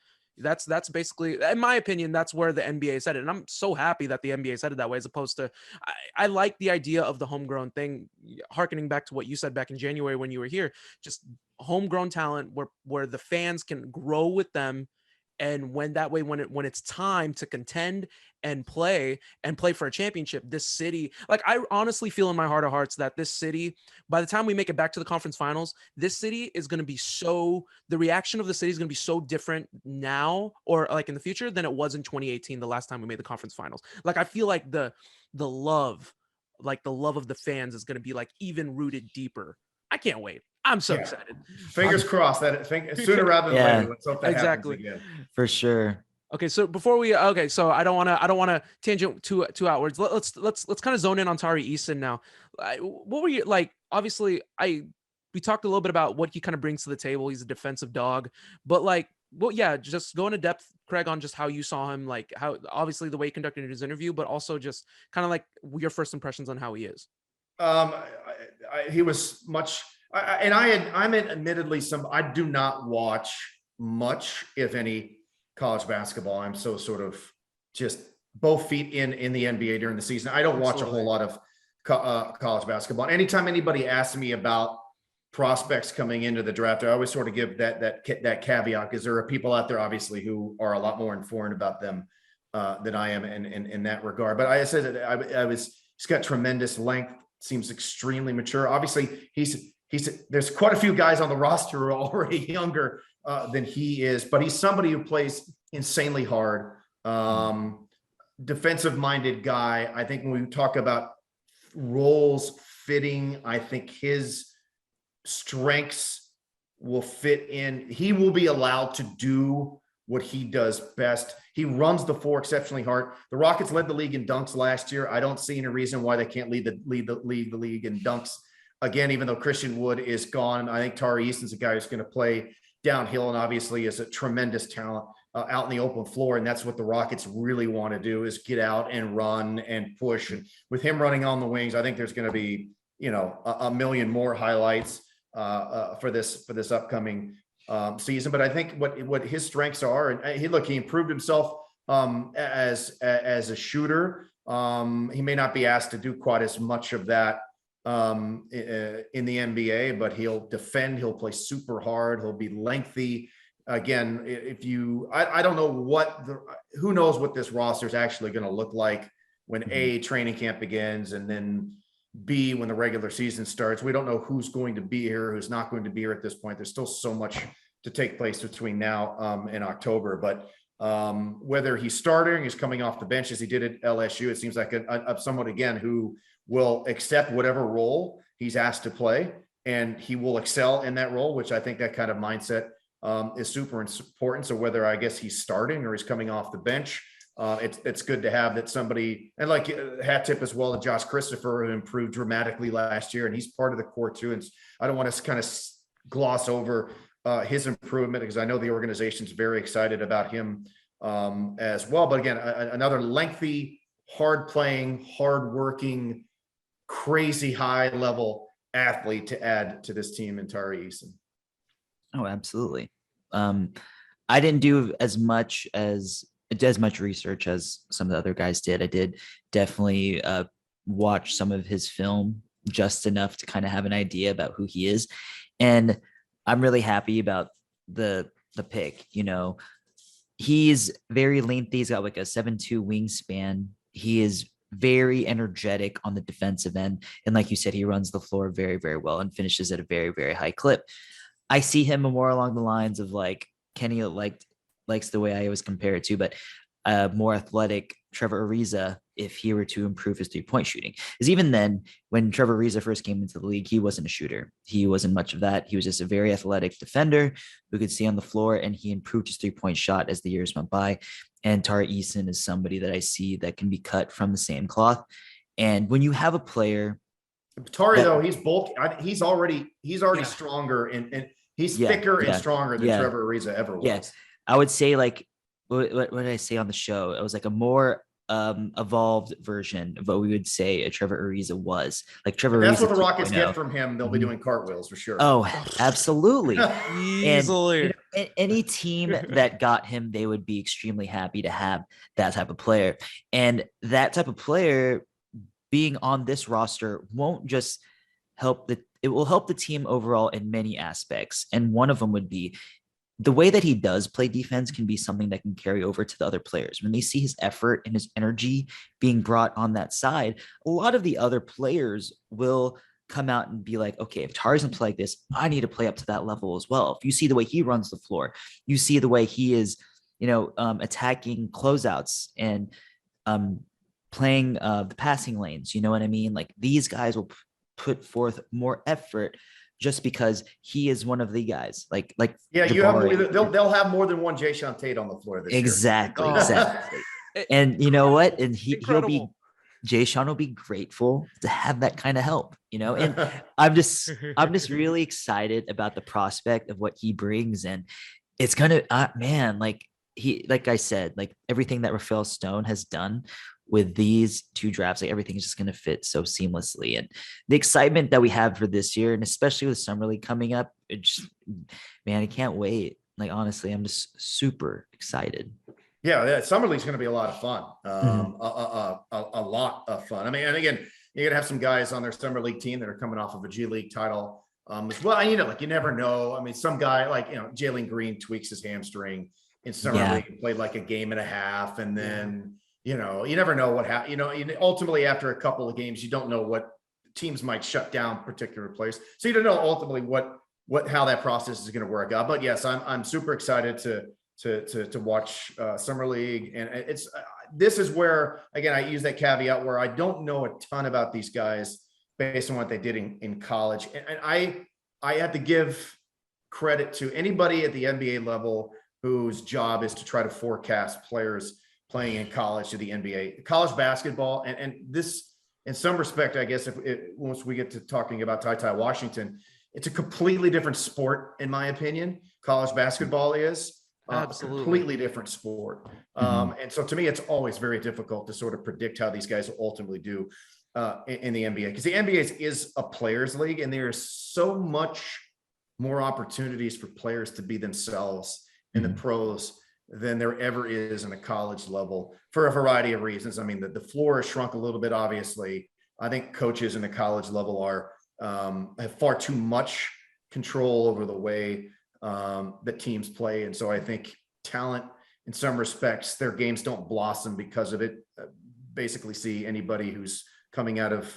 that's basically, in my opinion, that's where the NBA said it. And I'm so happy that the NBA said it that way, as opposed to, I like the idea of the homegrown thing, hearkening back to what you said back in January when you were here, just homegrown talent where the fans can grow with them. And when it's time to contend and play for a championship, this city, like I honestly feel in my heart of hearts that this city, by the time we make it back to the conference finals, this city is going to be the reaction of the city is going to be so different now, or like in the future, than it was in 2018, the last time we made the conference finals. Like I feel like the love of the fans is going to be like even rooted deeper. I can't wait. I'm so excited. Fingers crossed that sooner rather than later. Let's hope that exactly. happens again. For sure. Okay, so before we so I don't want to tangent too outwards. Let's kind of zone in on Tari Eason now. What were you like? Obviously, we talked a little bit about what he kind of brings to the table. He's a defensive dog, but like, well, yeah, just go into depth, Craig, on just how you saw him, like how obviously the way he conducted his interview, but also just kind of like your first impressions on how he is. He was much. I'm admittedly I do not watch much, if any, college basketball. I'm so sort of just both feet in the NBA during the season. I don't watch a whole lot of college basketball. Anytime anybody asks me about prospects coming into the draft, I always sort of give that caveat, because there are people out there obviously who are a lot more informed about them than I am in that regard. But I said that he's got tremendous length, seems extremely mature. Obviously, there's quite a few guys on the roster who are already younger than he is, but he's somebody who plays insanely hard, defensive-minded guy. I think when we talk about roles fitting, I think his strengths will fit in. He will be allowed to do what he does best. He runs the floor exceptionally hard. The Rockets led the league in dunks last year. I don't see any reason why they can't lead the league in dunks again, even though Christian Wood is gone. I think Tari Eason's a guy who's going to play downhill and obviously is a tremendous talent out in the open floor. And that's what the Rockets really want to do, is get out and run and push. And with him running on the wings, I think there's going to be, a million more highlights for this upcoming season. But I think what his strengths are, and he improved himself as a shooter. He may not be asked to do quite as much of that in the NBA, but he'll defend, he'll play super hard, he'll be lengthy. Again, I don't know who knows what this roster is actually going to look like when training camp begins, and then B, when the regular season starts. We don't know who's going to be here, who's not going to be here at this point. There's still so much to take place between now and October, but whether he's starting, he's coming off the bench as he did at LSU, it seems like someone, again, who will accept whatever role he's asked to play, and he will excel in that role, which I think that kind of mindset is super important. So whether, I guess, he's starting or he's coming off the bench, it's good to have that somebody, and like hat tip as well to Josh Christopher, who improved dramatically last year, and he's part of the core too. And I don't want to kind of gloss over his improvement, because I know the organization's very excited about him as well. But again, another lengthy, hard playing, hard working, crazy high level athlete to add to this team in Tari Eason. Oh, absolutely. I didn't do as much research as some of the other guys did. I did definitely watch some of his film, just enough to kind of have an idea about who he is. And I'm really happy about the pick. You know, he's very lengthy. He's got like a 7'2" wingspan. He is very energetic on the defensive end. And like you said, he runs the floor very, very well and finishes at a very, very high clip. I see him more along the lines of like Kenny likes the way I always compare it to, but more athletic Trevor Ariza if he were to improve his 3-point shooting. Because even then, when Trevor Ariza first came into the league, he wasn't a shooter. He wasn't much of that. He was just a very athletic defender who could see on the floor, and he improved his 3-point shot as the years went by. And Tari Eason is somebody that I see that can be cut from the same cloth. And when you have a player, Tari though, he's bulky. He's already stronger and he's thicker and stronger than Trevor Ariza ever was. Yes, I would say like what did I say on the show? It was like a more evolved version of what we would say a Trevor Ariza was. Like Trevor That's Ariza what the Rockets 2.0. get from him. They'll be doing cartwheels for sure. Oh, absolutely. Easily. And, you know, any team that got him, they would be extremely happy to have that type of player. And that type of player being on this roster won't just help it will help the team overall in many aspects. And one of them would be the way that he does play defense can be something that can carry over to the other players. When they see his effort and his energy being brought on that side, a lot of the other players will come out and be like, okay, if Tari doesn't play like this, I need to play up to that level as well. If you see the way he runs the floor, you see the way he is, attacking closeouts and playing the passing lanes, you know what I mean? Like these guys will put forth more effort just because he is one of the guys. Like yeah, Jabari. They'll have more than one Jayshawn Tate on the floor this year. Exactly. And you know what? And Jayshawn will be grateful to have that kind of help, and I'm just really excited about the prospect of what he brings. And it's gonna, like I said, like everything that Rafael Stone has done with these two drafts, like everything is just going to fit so seamlessly. And the excitement that we have for this year, and especially with Summer League coming up, I can't wait. Like, honestly, I'm just super excited. Yeah, Summer League's going to be a lot of fun. A lot of fun. I mean, and again, you're going to have some guys on their Summer League team that are coming off of a G League title as well. You never know. I mean, some guy like, Jalen Green tweaks his hamstring in Summer League, played like a game and a half, and then, you never know what happens. Ultimately, after a couple of games, you don't know what teams might shut down particular players. So you don't know ultimately how that process is going to work out. But yes, I'm super excited to watch Summer League, and this is where, again, I use that caveat where I don't know a ton about these guys based on what they did in college, and I have to give credit to anybody at the NBA level whose job is to try to forecast players playing in college to the NBA. College basketball, and this, in some respect, I guess, once we get to talking about TyTy Washington, it's a completely different sport, in my opinion. College basketball is absolutely a completely different sport. And so to me, it's always very difficult to sort of predict how these guys will ultimately do in the NBA, because the NBA is a players' league, and there is so much more opportunities for players to be themselves in the pros than there ever is in the college level, for a variety of reasons. I mean, the floor has shrunk a little bit, obviously. I think coaches in the college level have far too much control over the way that teams play. And so I think talent, in some respects, their games don't blossom because of it. Basically, see anybody who's coming out of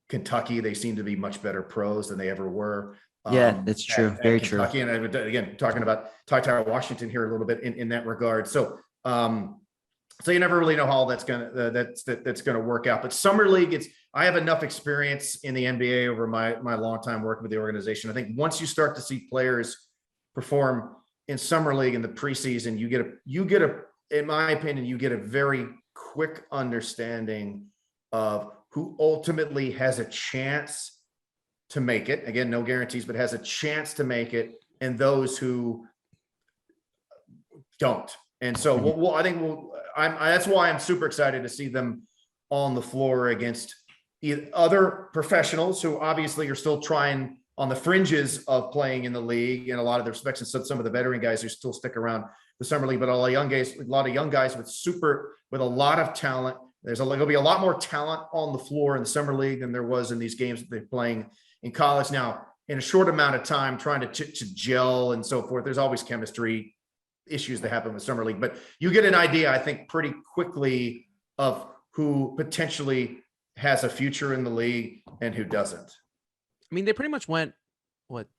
Kentucky, they seem to be much better pros than they ever were. Yeah, that's true. Very true. And again, talking about TyTy Washington here a little bit in that regard. So, so you never really know how that's gonna work out. But Summer League, I have enough experience in the NBA over my long time working with the organization. I think once you start to see players perform in Summer League in the preseason, you get a, in my opinion, you get a very quick understanding of who ultimately has a chance to make it. Again, no guarantees, but has a chance to make it, and those who don't. And so I think that's why I'm super excited to see them on the floor against other professionals who obviously are still trying on the fringes of playing in the league in a lot of their respects, and some of the veteran guys who still stick around the summer league, but a lot of young guys with a lot of talent. There'll be a lot more talent on the floor in the summer league than there was in these games that they're playing in college. Now, in a short amount of time, trying to gel and so forth, there's always chemistry issues that happen with summer league, but you get an idea, I think, pretty quickly of who potentially has a future in the league and who doesn't. I mean, they pretty much went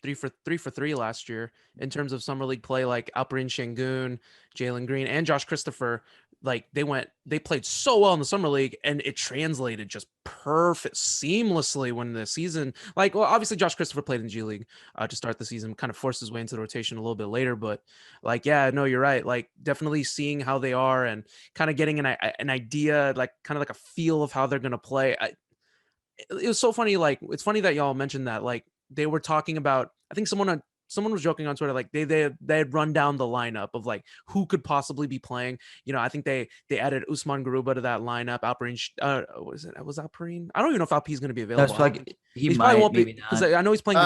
three for three last year in terms of summer league play. Like Alperen Şengün, Jalen Green, and Josh Christopher, like they played so well in the summer league, and it translated just perfect, seamlessly when the season. Like, well, obviously Josh Christopher played in G League to start the season, kind of forced his way into the rotation a little bit later. But like, yeah, no, you're right. Like, definitely seeing how they are and kind of getting an idea, like kind of like a feel of how they're gonna play. It was so funny. Like, it's funny that y'all mentioned that. Like, they were talking about, I think someone was joking on Twitter, like they had run down the lineup of like who could possibly be playing. You know, I think they added Usman Garuba to that lineup. Alperen, was Alperen? I don't even know if Alp is going to be available. That's like he probably won't maybe be, because I know he's playing.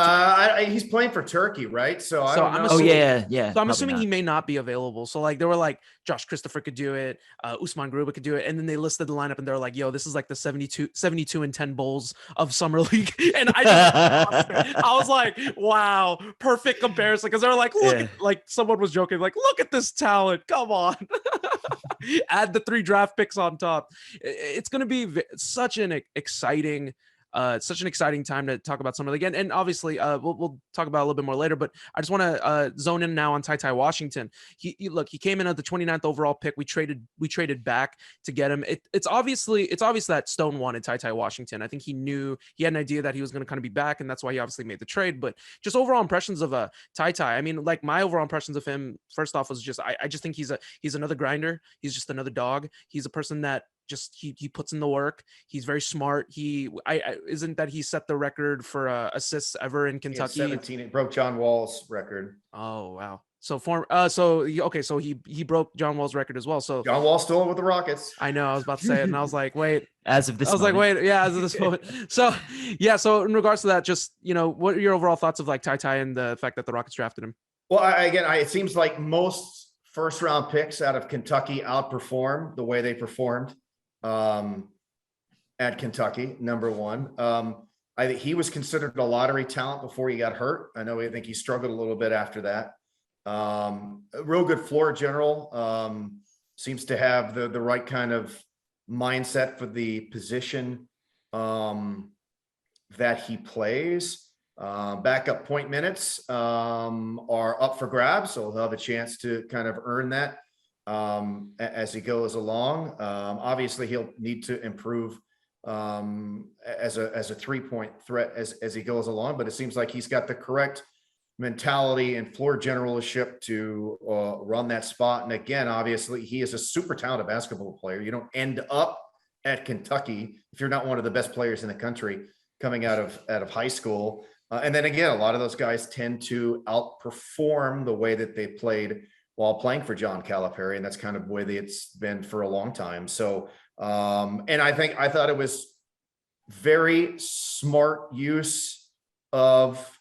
He's playing for Turkey, right? So I don't know. Oh yeah. So I'm assuming he may not be available. So like they were like Josh Christopher could do it, Usman Garuba could do it, and then they listed the lineup and they're like, "Yo, this is like the 72 and 10 bowls of summer league." And I was like, "Wow, perfect comparison." Because they're like, "Look," like someone was joking, like, "Look at this talent! Come on." Add the 3 draft picks on top. It's going to be such an exciting time to talk about summer league again. And obviously we'll talk about it a little bit more later, but I just want to zone in now on TyTy Washington. He came in at the 29th overall pick. We traded back to get him. It's obvious that Stone wanted TyTy Washington. I think he had an idea that he was going to kind of be back, and that's why he obviously made the trade. But just overall impressions of TyTy. I mean, like, my overall impressions of him, first off, was just I just think he's another grinder. He's just another dog. He's a person that just he puts in the work. He's very smart. Isn't that he set the record for assists ever in Kentucky? 17. It broke John Wall's record. Oh wow. So he broke John Wall's record as well. So John Wall still with the Rockets. I know, I was about to say it, and I was like, wait. As of this moment. As of this moment. So yeah, so in regards to that, just, you know, what are your overall thoughts of like TyTy and the fact that the Rockets drafted him? Well, it seems like most first round picks out of Kentucky outperform the way they performed at Kentucky, number one. I think he was considered a lottery talent before he got hurt. I think he struggled a little bit after that. A real good floor general, seems to have the right kind of mindset for the position that he plays. Backup point minutes are up for grabs, so he'll have a chance to kind of earn that as he goes along. Obviously he'll need to improve as a 3-point threat as he goes along, but it seems like he's got the correct mentality and floor generalship to run that spot. And again, obviously he is a super talented basketball player. You don't end up at Kentucky if you're not one of the best players in the country coming out of high school. And then again, a lot of those guys tend to outperform the way that they played while playing for John Calipari, and that's kind of the way that it's been for a long time. So, and I thought it was very smart use of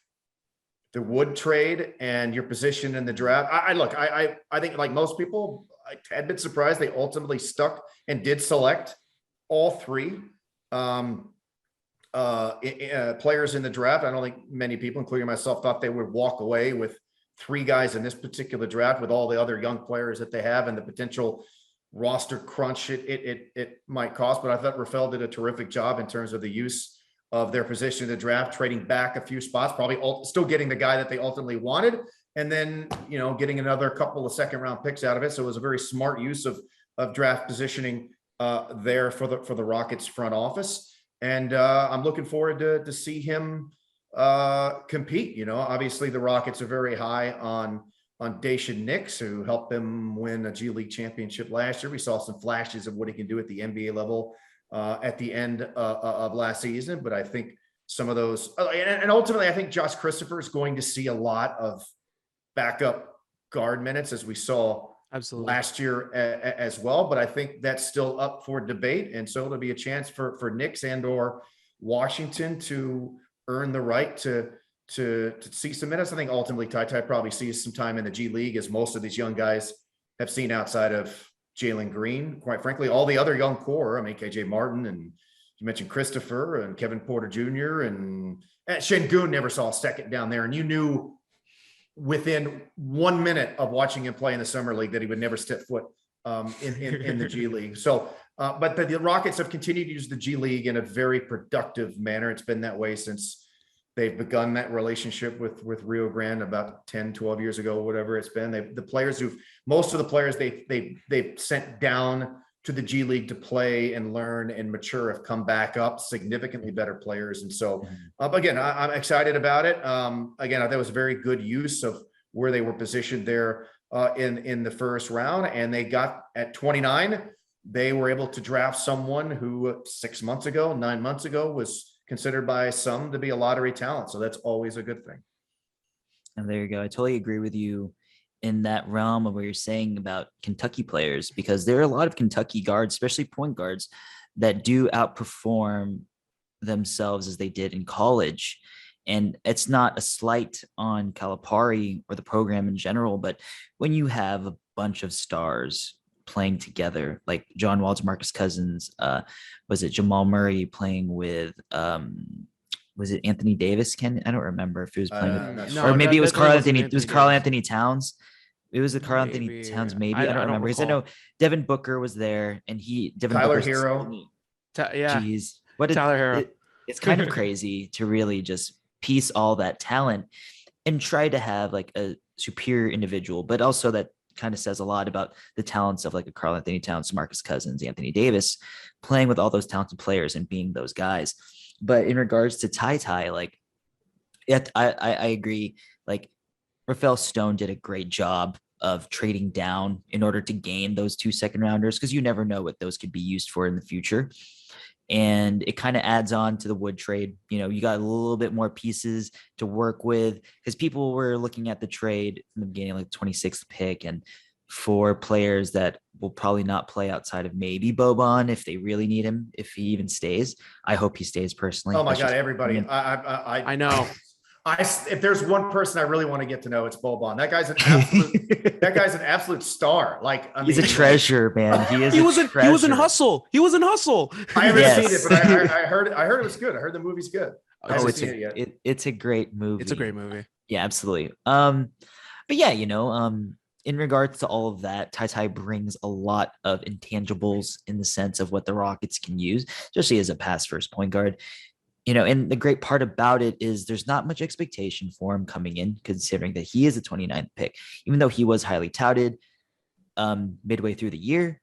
the Wood trade and your position in the draft. I think, like most people, I had been surprised they ultimately stuck and did select all 3 players in the draft. I don't think many people, including myself, thought they would walk away with 3 guys in this particular draft with all the other young players that they have and the potential roster crunch it might cost. But I thought Rafael did a terrific job in terms of the use of their position in the draft, trading back a few spots, probably still getting the guy that they ultimately wanted, and then, you know, getting another couple of second-round picks out of it. So it was a very smart use of draft positioning there for the Rockets front office. And I'm looking forward to see him compete. You know, obviously the Rockets are very high on Daishen Nix, who helped them win a G League championship last year. We saw some flashes of what he can do at the NBA level at the end of last season. But I think some of those, and ultimately, I think Josh Christopher is going to see a lot of backup guard minutes, as we saw last year as well. But I think that's still up for debate. And so it'll be a chance for Nix and or Washington to earn the right to see some minutes. I think ultimately TyTy probably sees some time in the G League, as most of these young guys have seen outside of Jalen Green. Quite frankly, all the other young core, I mean, KJ Martin, and you mentioned Christopher and Kevin Porter Jr. and Şengün never saw a second down there. And you knew within 1 minute of watching him play in the summer league that he would never step foot in the G League. So, but the Rockets have continued to use the G League in a very productive manner. It's been that way since they've begun that relationship with Rio Grande about 10, 12 years ago, whatever it's been. Most of the players they've sent down to the G League to play and learn and mature have come back up significantly better players. And so, again, I'm excited about it. Again, I thought it was a very good use of where they were positioned there in the first round. And they got at 29, they were able to draft someone who 9 months ago was considered by some to be a lottery talent. So that's always a good thing. And there you go. I totally agree with you in that realm of what you're saying about Kentucky players, because there are a lot of Kentucky guards, especially point guards, that do outperform themselves as they did in college. And it's not a slight on Calipari or the program in general, but when you have a bunch of stars playing together, like John Wall's, Marcus Cousins, was it Jamal Murray playing with, was it Anthony Davis? I don't remember if he was playing with, or maybe it was Carl Anthony. It was Carl Anthony Towns. It was the Carl Anthony Towns, maybe. I don't remember. Because I know Devin Booker was there, and Tyler Hero. Jeez, Tyler Hero. It's kind of crazy to really just piece all that talent and try to have like a superior individual, but also that kind of says a lot about the talents of like a Carl Anthony Towns, Marcus Cousins, Anthony Davis, playing with all those talented players and being those guys. But in regards to TyTy, like, I agree. Like, Rafael Stone did a great job of trading down in order to gain those 2 second rounders, because you never know what those could be used for in the future. And it kind of adds on to the Wood trade. You know, you got a little bit more pieces to work with, because people were looking at the trade from the beginning, like 26th pick, and for players that will probably not play outside of maybe Boban if they really need him, if he even stays. I hope he stays personally. Oh my God, everybody. I know. If there's one person I really want to get to know, it's Boban. That guy's an absolute star. Like, he's a treasure, man. He was in Hustle. He was in Hustle. I haven't seen it, but I heard it was good. I heard the movie's good. It's a great movie. It's a great movie. Yeah, absolutely. But yeah, in regards to all of that, TyTy brings a lot of intangibles in the sense of what the Rockets can use, especially as a pass first point guard. And the great part about it is there's not much expectation for him coming in, considering that he is a 29th pick. Even though he was highly touted midway through the year,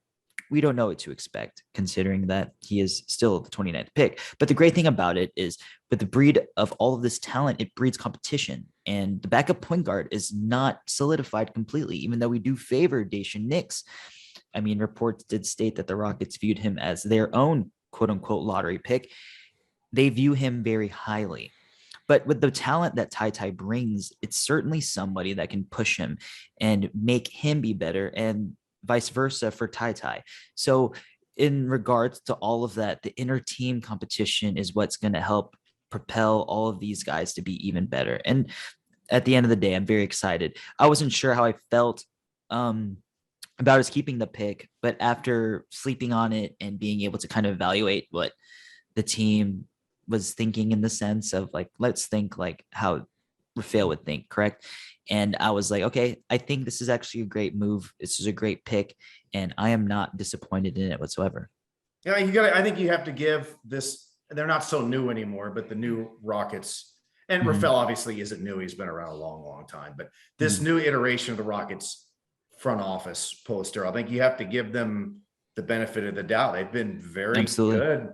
we don't know what to expect, considering that he is still the 29th pick. But the great thing about it is, with the breed of all of this talent, it breeds competition. And the backup point guard is not solidified completely, even though we do favor Daishen Nix. I mean, reports did state that the Rockets viewed him as their own quote-unquote lottery pick. They view him very highly. But with the talent that TyTy brings, it's certainly somebody that can push him and make him be better, and vice versa for TyTy. So in regards to all of that, the inner team competition is what's going to help propel all of these guys to be even better. And at the end of the day, I'm very excited. I wasn't sure how I felt about us keeping the pick, but after sleeping on it and being able to kind of evaluate what the team was thinking, in the sense of like, let's think like how Rafael would think, correct? And I was like, okay, I think this is actually a great move. This is a great pick, and I am not disappointed in it whatsoever. Yeah, I think you have to give this, they're not so new anymore, but the new Rockets, and Rafael obviously isn't new. He's been around a long, long time, but this new iteration of the Rockets front office poster, I think you have to give them the benefit of the doubt. They've been very good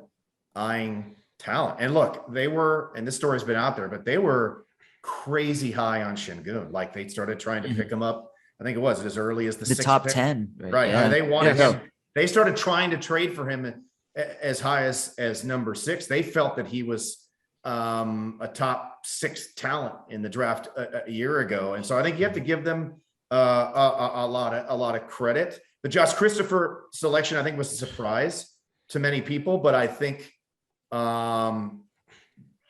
eyeing talent. And look, they were, and this story's been out there, but they were crazy high on Şengün. Like, they started trying to pick him up. I think it was as early as the top pick. 10. Right. Yeah. They wanted him. They started trying to trade for him as high as number 6. They felt that he was a top 6 talent in the draft a year ago. And so I think you have to give them a lot of credit. The Josh Christopher selection, I think, was a surprise to many people, but I think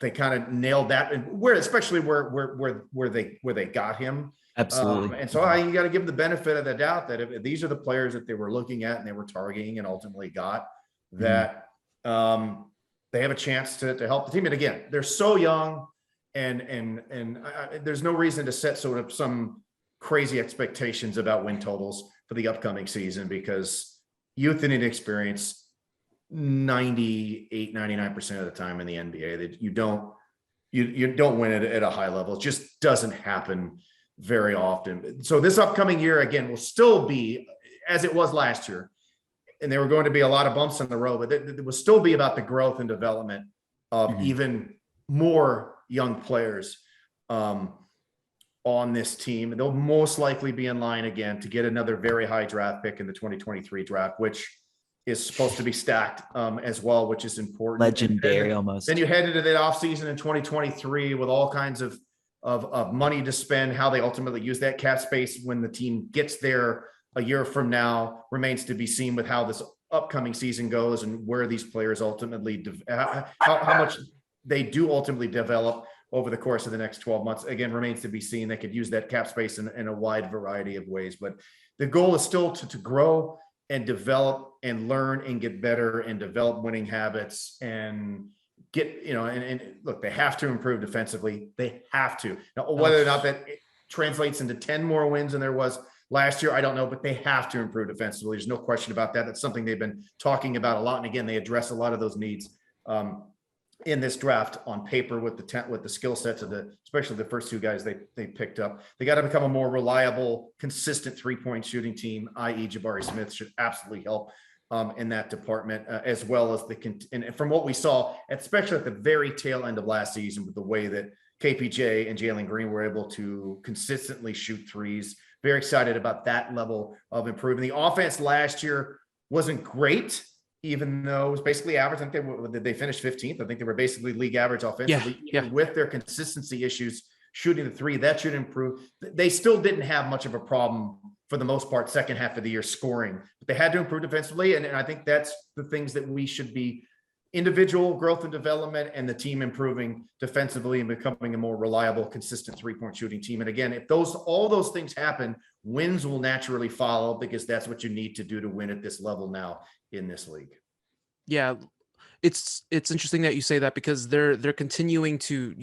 they kind of nailed that, and especially where they got him. Absolutely. And so you got to give them the benefit of the doubt that if these are the players that they were looking at and they were targeting and ultimately got, that they have a chance to help the team. And again, they're so young, and there's no reason to set sort of some crazy expectations about win totals for the upcoming season, because youth and inexperience 99% of the time in the NBA that you don't win it at a high level. It just doesn't happen very often. So this upcoming year, again, will still be as it was last year. And there were going to be a lot of bumps in the road, but it will still be about the growth and development of even more young players on this team. And they'll most likely be in line again to get another very high draft pick in the 2023 draft, which is supposed to be stacked as well, which is important. Legendary almost. Then you head into the offseason in 2023 with all kinds of money to spend. How they ultimately use that cap space when the team gets there a year from now remains to be seen, with how this upcoming season goes and where these players ultimately, how much they do ultimately develop over the course of the next 12 months. Again, remains to be seen. They could use that cap space in a wide variety of ways, but the goal is still to grow and develop and learn and get better and develop winning habits and get, and look, they have to improve defensively. They have to. Now, whether or not that translates into 10 more wins than there was last year, I don't know, but they have to improve defensively. There's no question about that. That's something they've been talking about a lot. And again, they address a lot of those needs in this draft on paper with the skill sets of especially the first two guys they picked up. They got to become a more reliable, consistent 3-point shooting team, i.e. Jabari Smith should absolutely help in that department, as well as and from what we saw, especially at the very tail end of last season, with the way that KPJ and Jalen Green were able to consistently shoot threes. Very excited about that level of improvement. The offense last year wasn't great, even though it was basically average. I think they finished 15th. I think they were basically league average offensively. Yeah. With their consistency issues, shooting the three, that should improve. They still didn't have much of a problem for the most part, second half of the year scoring, but they had to improve defensively. And I think that's the things that we should be: individual growth and development, and the team improving defensively and becoming a more reliable, consistent 3-point shooting team. And again, if all those things happen, wins will naturally follow, because that's what you need to do to win at this level now in this league. Yeah. It's interesting that you say that, because they're continuing to,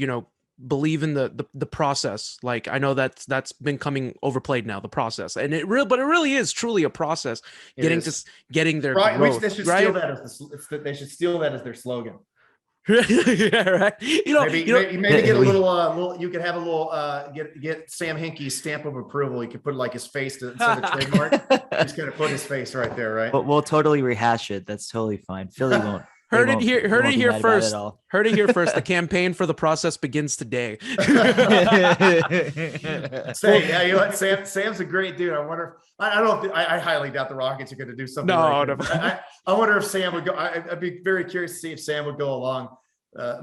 believe in the process. Like, I know that's been coming overplayed now, the process, and it really is truly a process. Getting their right. growth, They should right? steal that they should steal that as their slogan. Yeah, right. Maybe get a little. You could have a little. Get Sam Hinkie's stamp of approval. You could put like his face instead of trademark. He's gonna put his face right there, right? But we'll totally rehash it. That's totally fine. Philly won't. Heard it here first. Heard it here first. The campaign for the process begins today. Say, you know what? Sam's a great dude. I wonder. I highly doubt the Rockets are going to do something. I wonder if Sam would go. I'd be very curious to see if Sam would go along.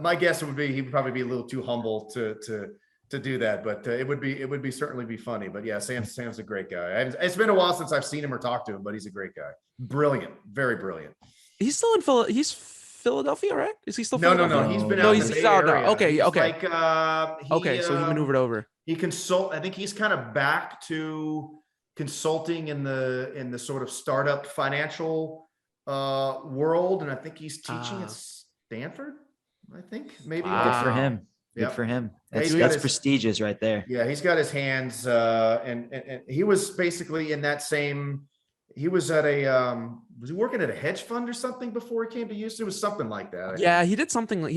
My guess would be he would probably be a little too humble to do that, but it would be certainly be funny. But yeah, Sam's a great guy. It's been a while since I've seen him or talked to him, but he's a great guy. Brilliant, very brilliant. He's still in Philadelphia, right? Is he still? No. He's been out. He's out now. Okay. So he maneuvered over. I think he's kind of back to consulting in the sort of startup financial world, and I think he's teaching at Stanford. I think maybe. Good for him. Good for him. That's prestigious right there. Yeah, he's got his hands, and he was basically in that same. He was at was he working at a hedge fund or something before he came to Houston? It was something like that. Yeah, he did something like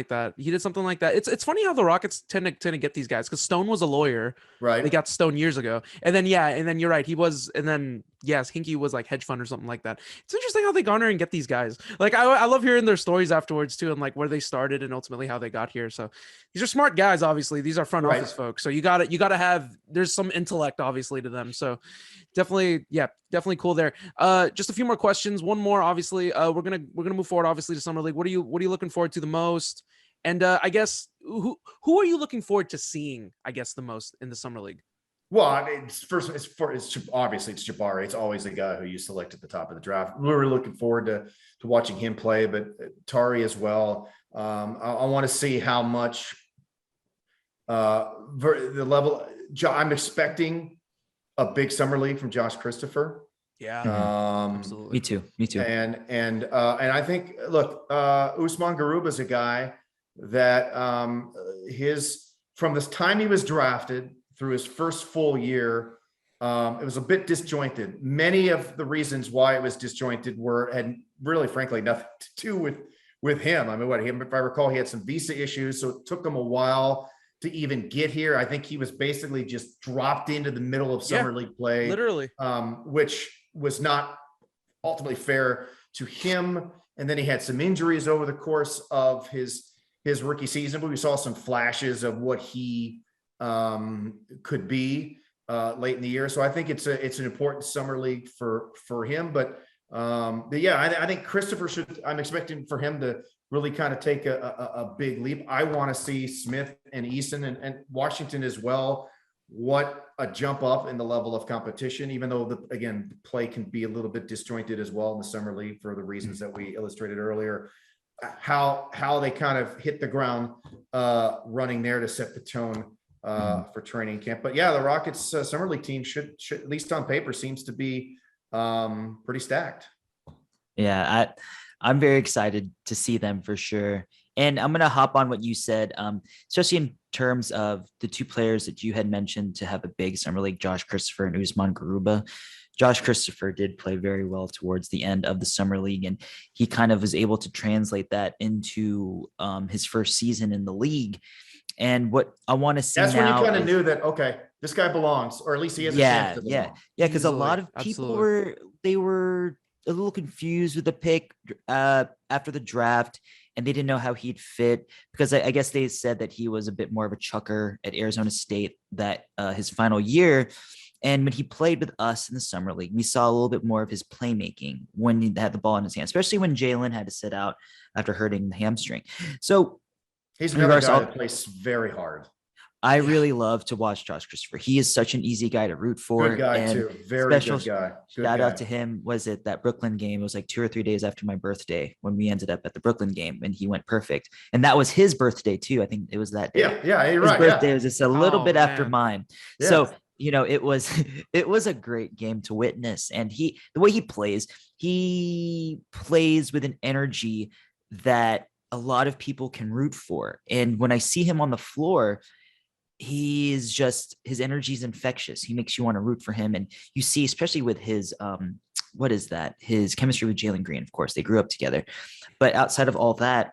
that. It's funny how the Rockets tend to get these guys, because Stone was a lawyer. Right. They got Stone years ago. And then you're right. He was, and then yes, Hinkie was like hedge fund or something like that. It's interesting how they garner and get these guys. Like I love hearing their stories afterwards too, and like where they started and ultimately how they got here. So these are smart guys, obviously. These are front office folks. So you gotta have, there's some intellect obviously to them. So definitely cool there. Just a few more questions. One more, obviously. We're gonna move forward, obviously, to Summer League. What are you looking forward to the most? And I guess who are you looking forward to seeing, I guess, the most in the Summer League? Well, I mean, it's obviously it's Jabari. It's always the guy who you select at the top of the draft. We're looking forward to watching him play, but Tari as well. I want to see how much the level. I'm expecting a big summer league from Josh Christopher. Yeah, absolutely. Me too. And I think, look, Usman Garuba is a guy that from this time he was drafted through his first full year, it was a bit disjointed. Many of the reasons why it was disjointed had really, frankly, nothing to do with him. I mean, if I recall, he had some visa issues, so it took him a while to even get here. I think he was basically just dropped into the middle of summer league play, literally, which was not ultimately fair to him. And then he had some injuries over the course of his rookie season, but we saw some flashes of what he could be late in the year. So I think it's an important summer league for him. But yeah, I think Christopher I'm expecting for him to really kind of take a big leap. I want to see Smith and Eason and Washington as well. What a jump up in the level of competition, even though the play can be a little bit disjointed as well in the summer league for the reasons that we illustrated earlier. How they kind of hit the ground running there to set the tone for training camp. But yeah, the Rockets summer league team should at least on paper seems to be pretty stacked. Yeah, I'm very excited to see them for sure. And I'm going to hop on what you said, especially in terms of the two players that you had mentioned to have a big summer league, Josh Christopher and Usman Garuba. Josh Christopher did play very well towards the end of the summer league, and he kind of was able to translate that into his first season in the league. And what I want to see that's now when you kind of knew that, okay, this guy belongs, or at least he has a chance to belong. Because a lot of people were a little confused with the pick after the draft, and they didn't know how he'd fit, because I guess they said that he was a bit more of a chucker at Arizona State that his final year. And when he played with us in the summer league, we saw a little bit more of his playmaking when he had the ball in his hand, especially when Jalen had to sit out after hurting the hamstring. So he's another guy that plays very hard. I really love to watch Josh Christopher. He is such an easy guy to root for. Good guy too. Very good guy. Shout out to him. Was it that Brooklyn game? It was like 2 or 3 days after my birthday when we ended up at the Brooklyn game, and he went perfect. And that was his birthday too. I think it was that day. Yeah, you're his right. His birthday was just a little bit after mine. Yeah. So it was a great game to witness. And the way he plays with an energy that a lot of people can root for. And when I see him on the floor, his energy is infectious. He makes you want to root for him. And you see, especially with his, his chemistry with Jalen Green, of course, they grew up together. But outside of all that,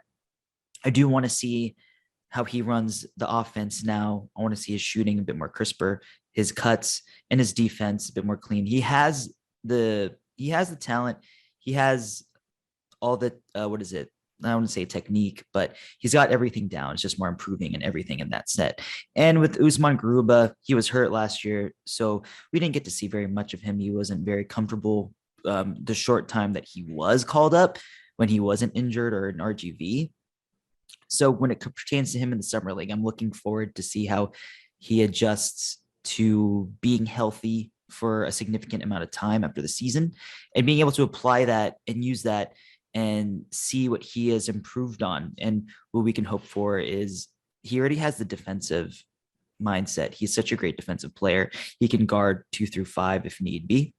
I do want to see how he runs the offense now. I want to see his shooting a bit more crisper, his cuts and his defense a bit more clean. He has the talent. He has all the, I don't want to say technique, but he's got everything down. It's just more improving and everything in that set. And with Usman Garuba, he was hurt last year, so we didn't get to see very much of him. He wasn't very comfortable the short time that he was called up when he wasn't injured or in RGV. So when it pertains to him in the summer league, I'm looking forward to see how he adjusts to being healthy for a significant amount of time after the season and being able to apply that and use that and see what he has improved on. And what we can hope for is he already has the defensive mindset. He's such a great defensive player. He can guard 2 through 5 if need be.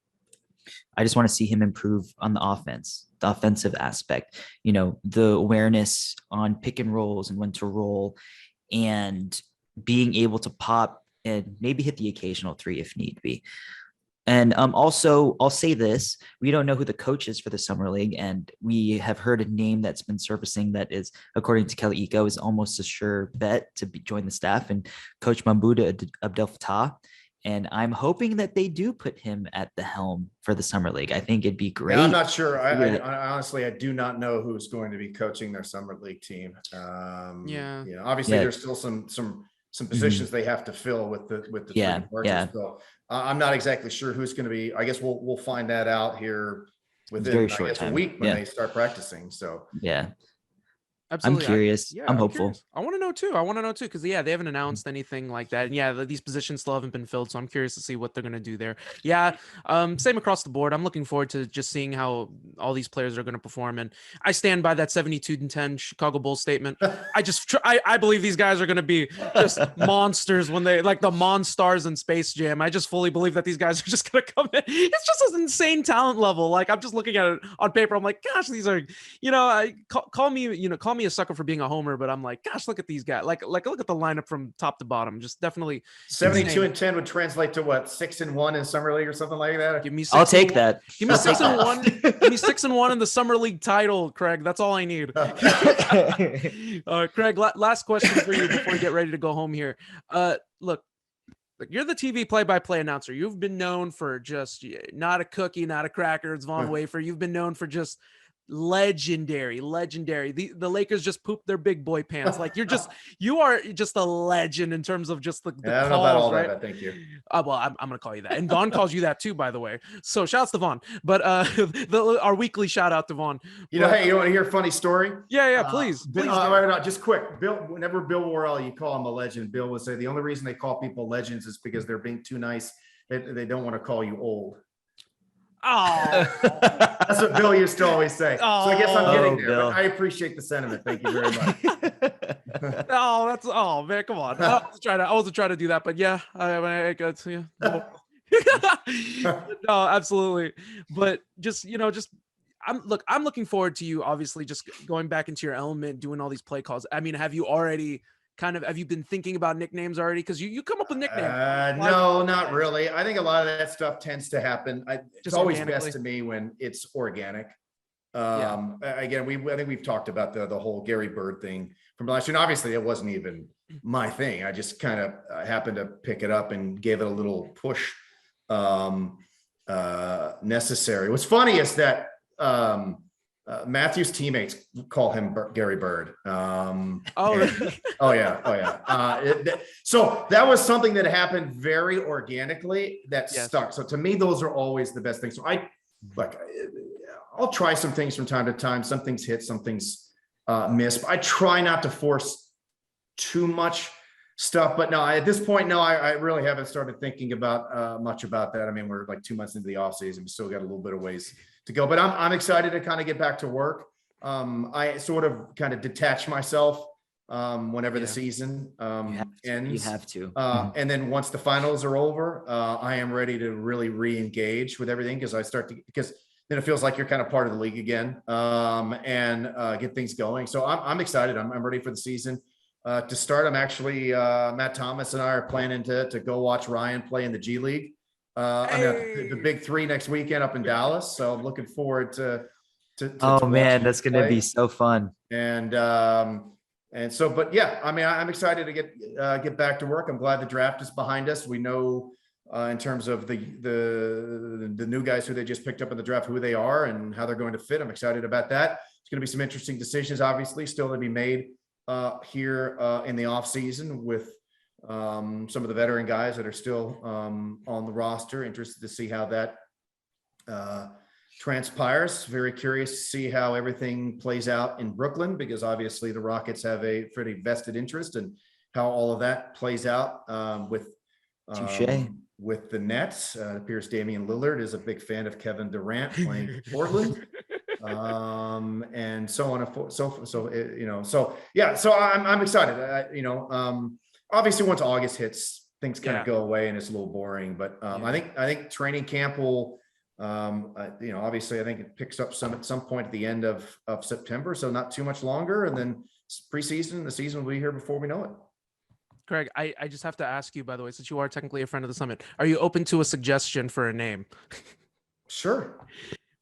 I just want to see him improve on the offense, the offensive aspect, the awareness on pick and rolls and when to roll, and being able to pop and maybe hit the occasional 3 if need be. And also, I'll say this, we don't know who the coach is for the summer league, and we have heard a name that's been surfacing that is, according to Kelly Eco, is almost a sure bet to join the staff, and Coach Mambuda Abdel Fattah. And I'm hoping that they do put him at the helm for the summer league. I think it'd be great. Yeah, I'm not sure. I honestly, I do not know who's going to be coaching their summer league team. Obviously, there's still some positions they have to fill with the So I'm not exactly sure who's going to be. I guess we'll find that out here within very short time. a week when they start practicing. So Absolutely. I'm curious. I'm hopeful. Curious. I want to know too. Because they haven't announced anything like that. And yeah, these positions still haven't been filled. So I'm curious to see what they're gonna do there. Yeah. Same across the board. I'm looking forward to just seeing how all these players are gonna perform. And I stand by that 72-10 Chicago Bulls statement. I believe these guys are gonna be just monsters when they like the Monstars in Space Jam. I just fully believe that these guys are just gonna come in. It's just an insane talent level. Like I'm just looking at it on paper. I'm like, gosh, these are, call me a sucker for being a homer, but I'm like, gosh, look at these guys. Like look at the lineup from top to bottom. Just definitely 72-10 would translate to what, 6-1 in summer league or something like that. Give me I'll take that. Give me 6-1. Give me 6-1 in the summer league title, Craig. That's all I need. Craig, last question for you before we get ready to go home here. Look, you're the TV play-by-play announcer. You've been known for just not a cookie, not a cracker. It's Von Wafer. You've been known for just legendary. The Lakers just pooped their big boy pants. Like you are just a legend in terms of just the I don't know about all that, but thank you. Well, I'm gonna call you that, and Vaughn calls you that too, by the way. So shouts to Vaughn. But our weekly shout out to Vaughn. Hey, you want to hear a funny story? Yeah, please. Just quick. Bill, whenever Bill Worrell, you call him a legend, Bill would say the only reason they call people legends is because they're being too nice. They don't want to call you old. Oh, that's what Bill used to always say. So I guess I'm getting there. Bill. But I appreciate the sentiment. Thank you very much. Man, come on. I wasn't trying to do that, but yeah, I got to you. No, absolutely. But I'm looking forward to you. Obviously, just going back into your element, doing all these play calls. I mean, have you been thinking about nicknames already? Because you come up with nicknames. No, not really. I think a lot of that stuff tends to happen. It's always best to me when it's organic. Again, I think we've talked about the whole Gary Bird thing from last year. And obviously, it wasn't even my thing. I just kind of happened to pick it up and gave it a little push necessary. What's funny is that Matthew's teammates call him Gary Bird. Really? Oh yeah. So that was something that happened very organically that stuck. So to me, those are always the best things. So I'll try some things from time to time. Some things hit, some things miss. But I try not to force too much stuff. But no, at this point, no, I really haven't started thinking about much about that. I mean, we're like 2 months into the off season. We still got a little bit of ways to go, but I'm excited to kind of get back to work. I sort of kind of detach myself whenever the season ends. You have to. And then once the finals are over, I am ready to really re-engage with everything because then it feels like you're kind of part of the league again and get things going. So I'm excited. I'm ready for the season to start. I'm actually, Matt Thomas and I are planning to go watch Ryan play in the G League. The big three next weekend up in Dallas. So I'm looking forward to that's going to be so fun. And so, but yeah, I mean, I'm excited to get back to work. I'm glad the draft is behind us. We know in terms of the new guys who they just picked up in the draft, who they are and how they're going to fit. I'm excited about that. It's going to be some interesting decisions, obviously, still to be made here in the off season with some of the veteran guys that are still on the roster. Interested to see how that transpires. Very curious to see how everything plays out in Brooklyn, because obviously the Rockets have a pretty vested interest in how all of that plays out with the Nets. It appears Damian Lillard is a big fan of Kevin Durant playing for Portland. And so on and so yeah, so I'm excited. Obviously once August hits, things kind of go away and it's a little boring, but I think training camp will obviously I think it picks up at some point at the end of September, so not too much longer, and then preseason, the season will be here before we know it. Craig, I just have to ask you, by the way, since you are technically a friend of the Summit, are you open to a suggestion for a name? Sure.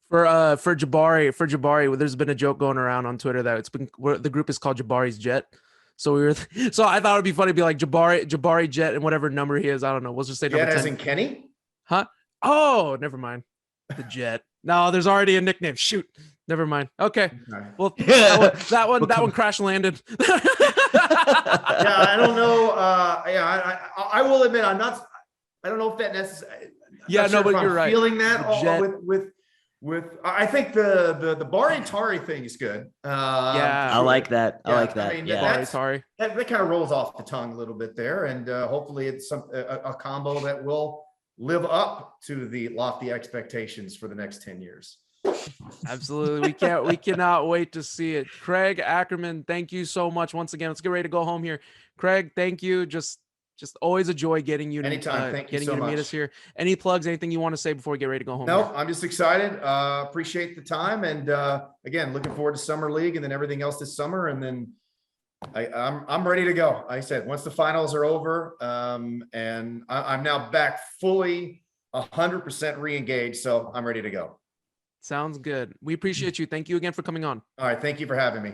For Jabari, there's been a joke going around on Twitter that the group is called Jabari's Jet. So so I thought it'd be funny to be like Jabari Jet and whatever number he is. I don't know. We'll just say number 10. As in Kenny? Huh? Oh, never mind. The Jet. No, there's already a nickname. Shoot. Never mind. Okay. Well, that one crash landed. Yeah, I don't know. I will admit I don't know if that necessarily. Yeah, no, but you're right. Feeling that I think the Bari Tari thing is good. Yeah, I like that. I Yeah, like that. I mean, yeah. that kind of rolls off the tongue a little bit there, and hopefully it's a combo that will live up to the lofty expectations for the next 10 years. Absolutely. We cannot wait to see it. Craig Ackerman, thank you so much once again. Let's get ready to go home here. Craig, thank you. Just always a joy getting you Anytime. Thank you getting so you to meet much. us here. Any plugs, anything you want to say before we get ready to go home? No, here? I'm just excited. Appreciate the time, and again, looking forward to summer league and then everything else this summer, and then I'm ready to go. Like I said, once the finals are over, and I'm now back fully 100% re-engaged, so I'm ready to go. Sounds good. We appreciate you. Thank you again for coming on. All right, thank you for having me.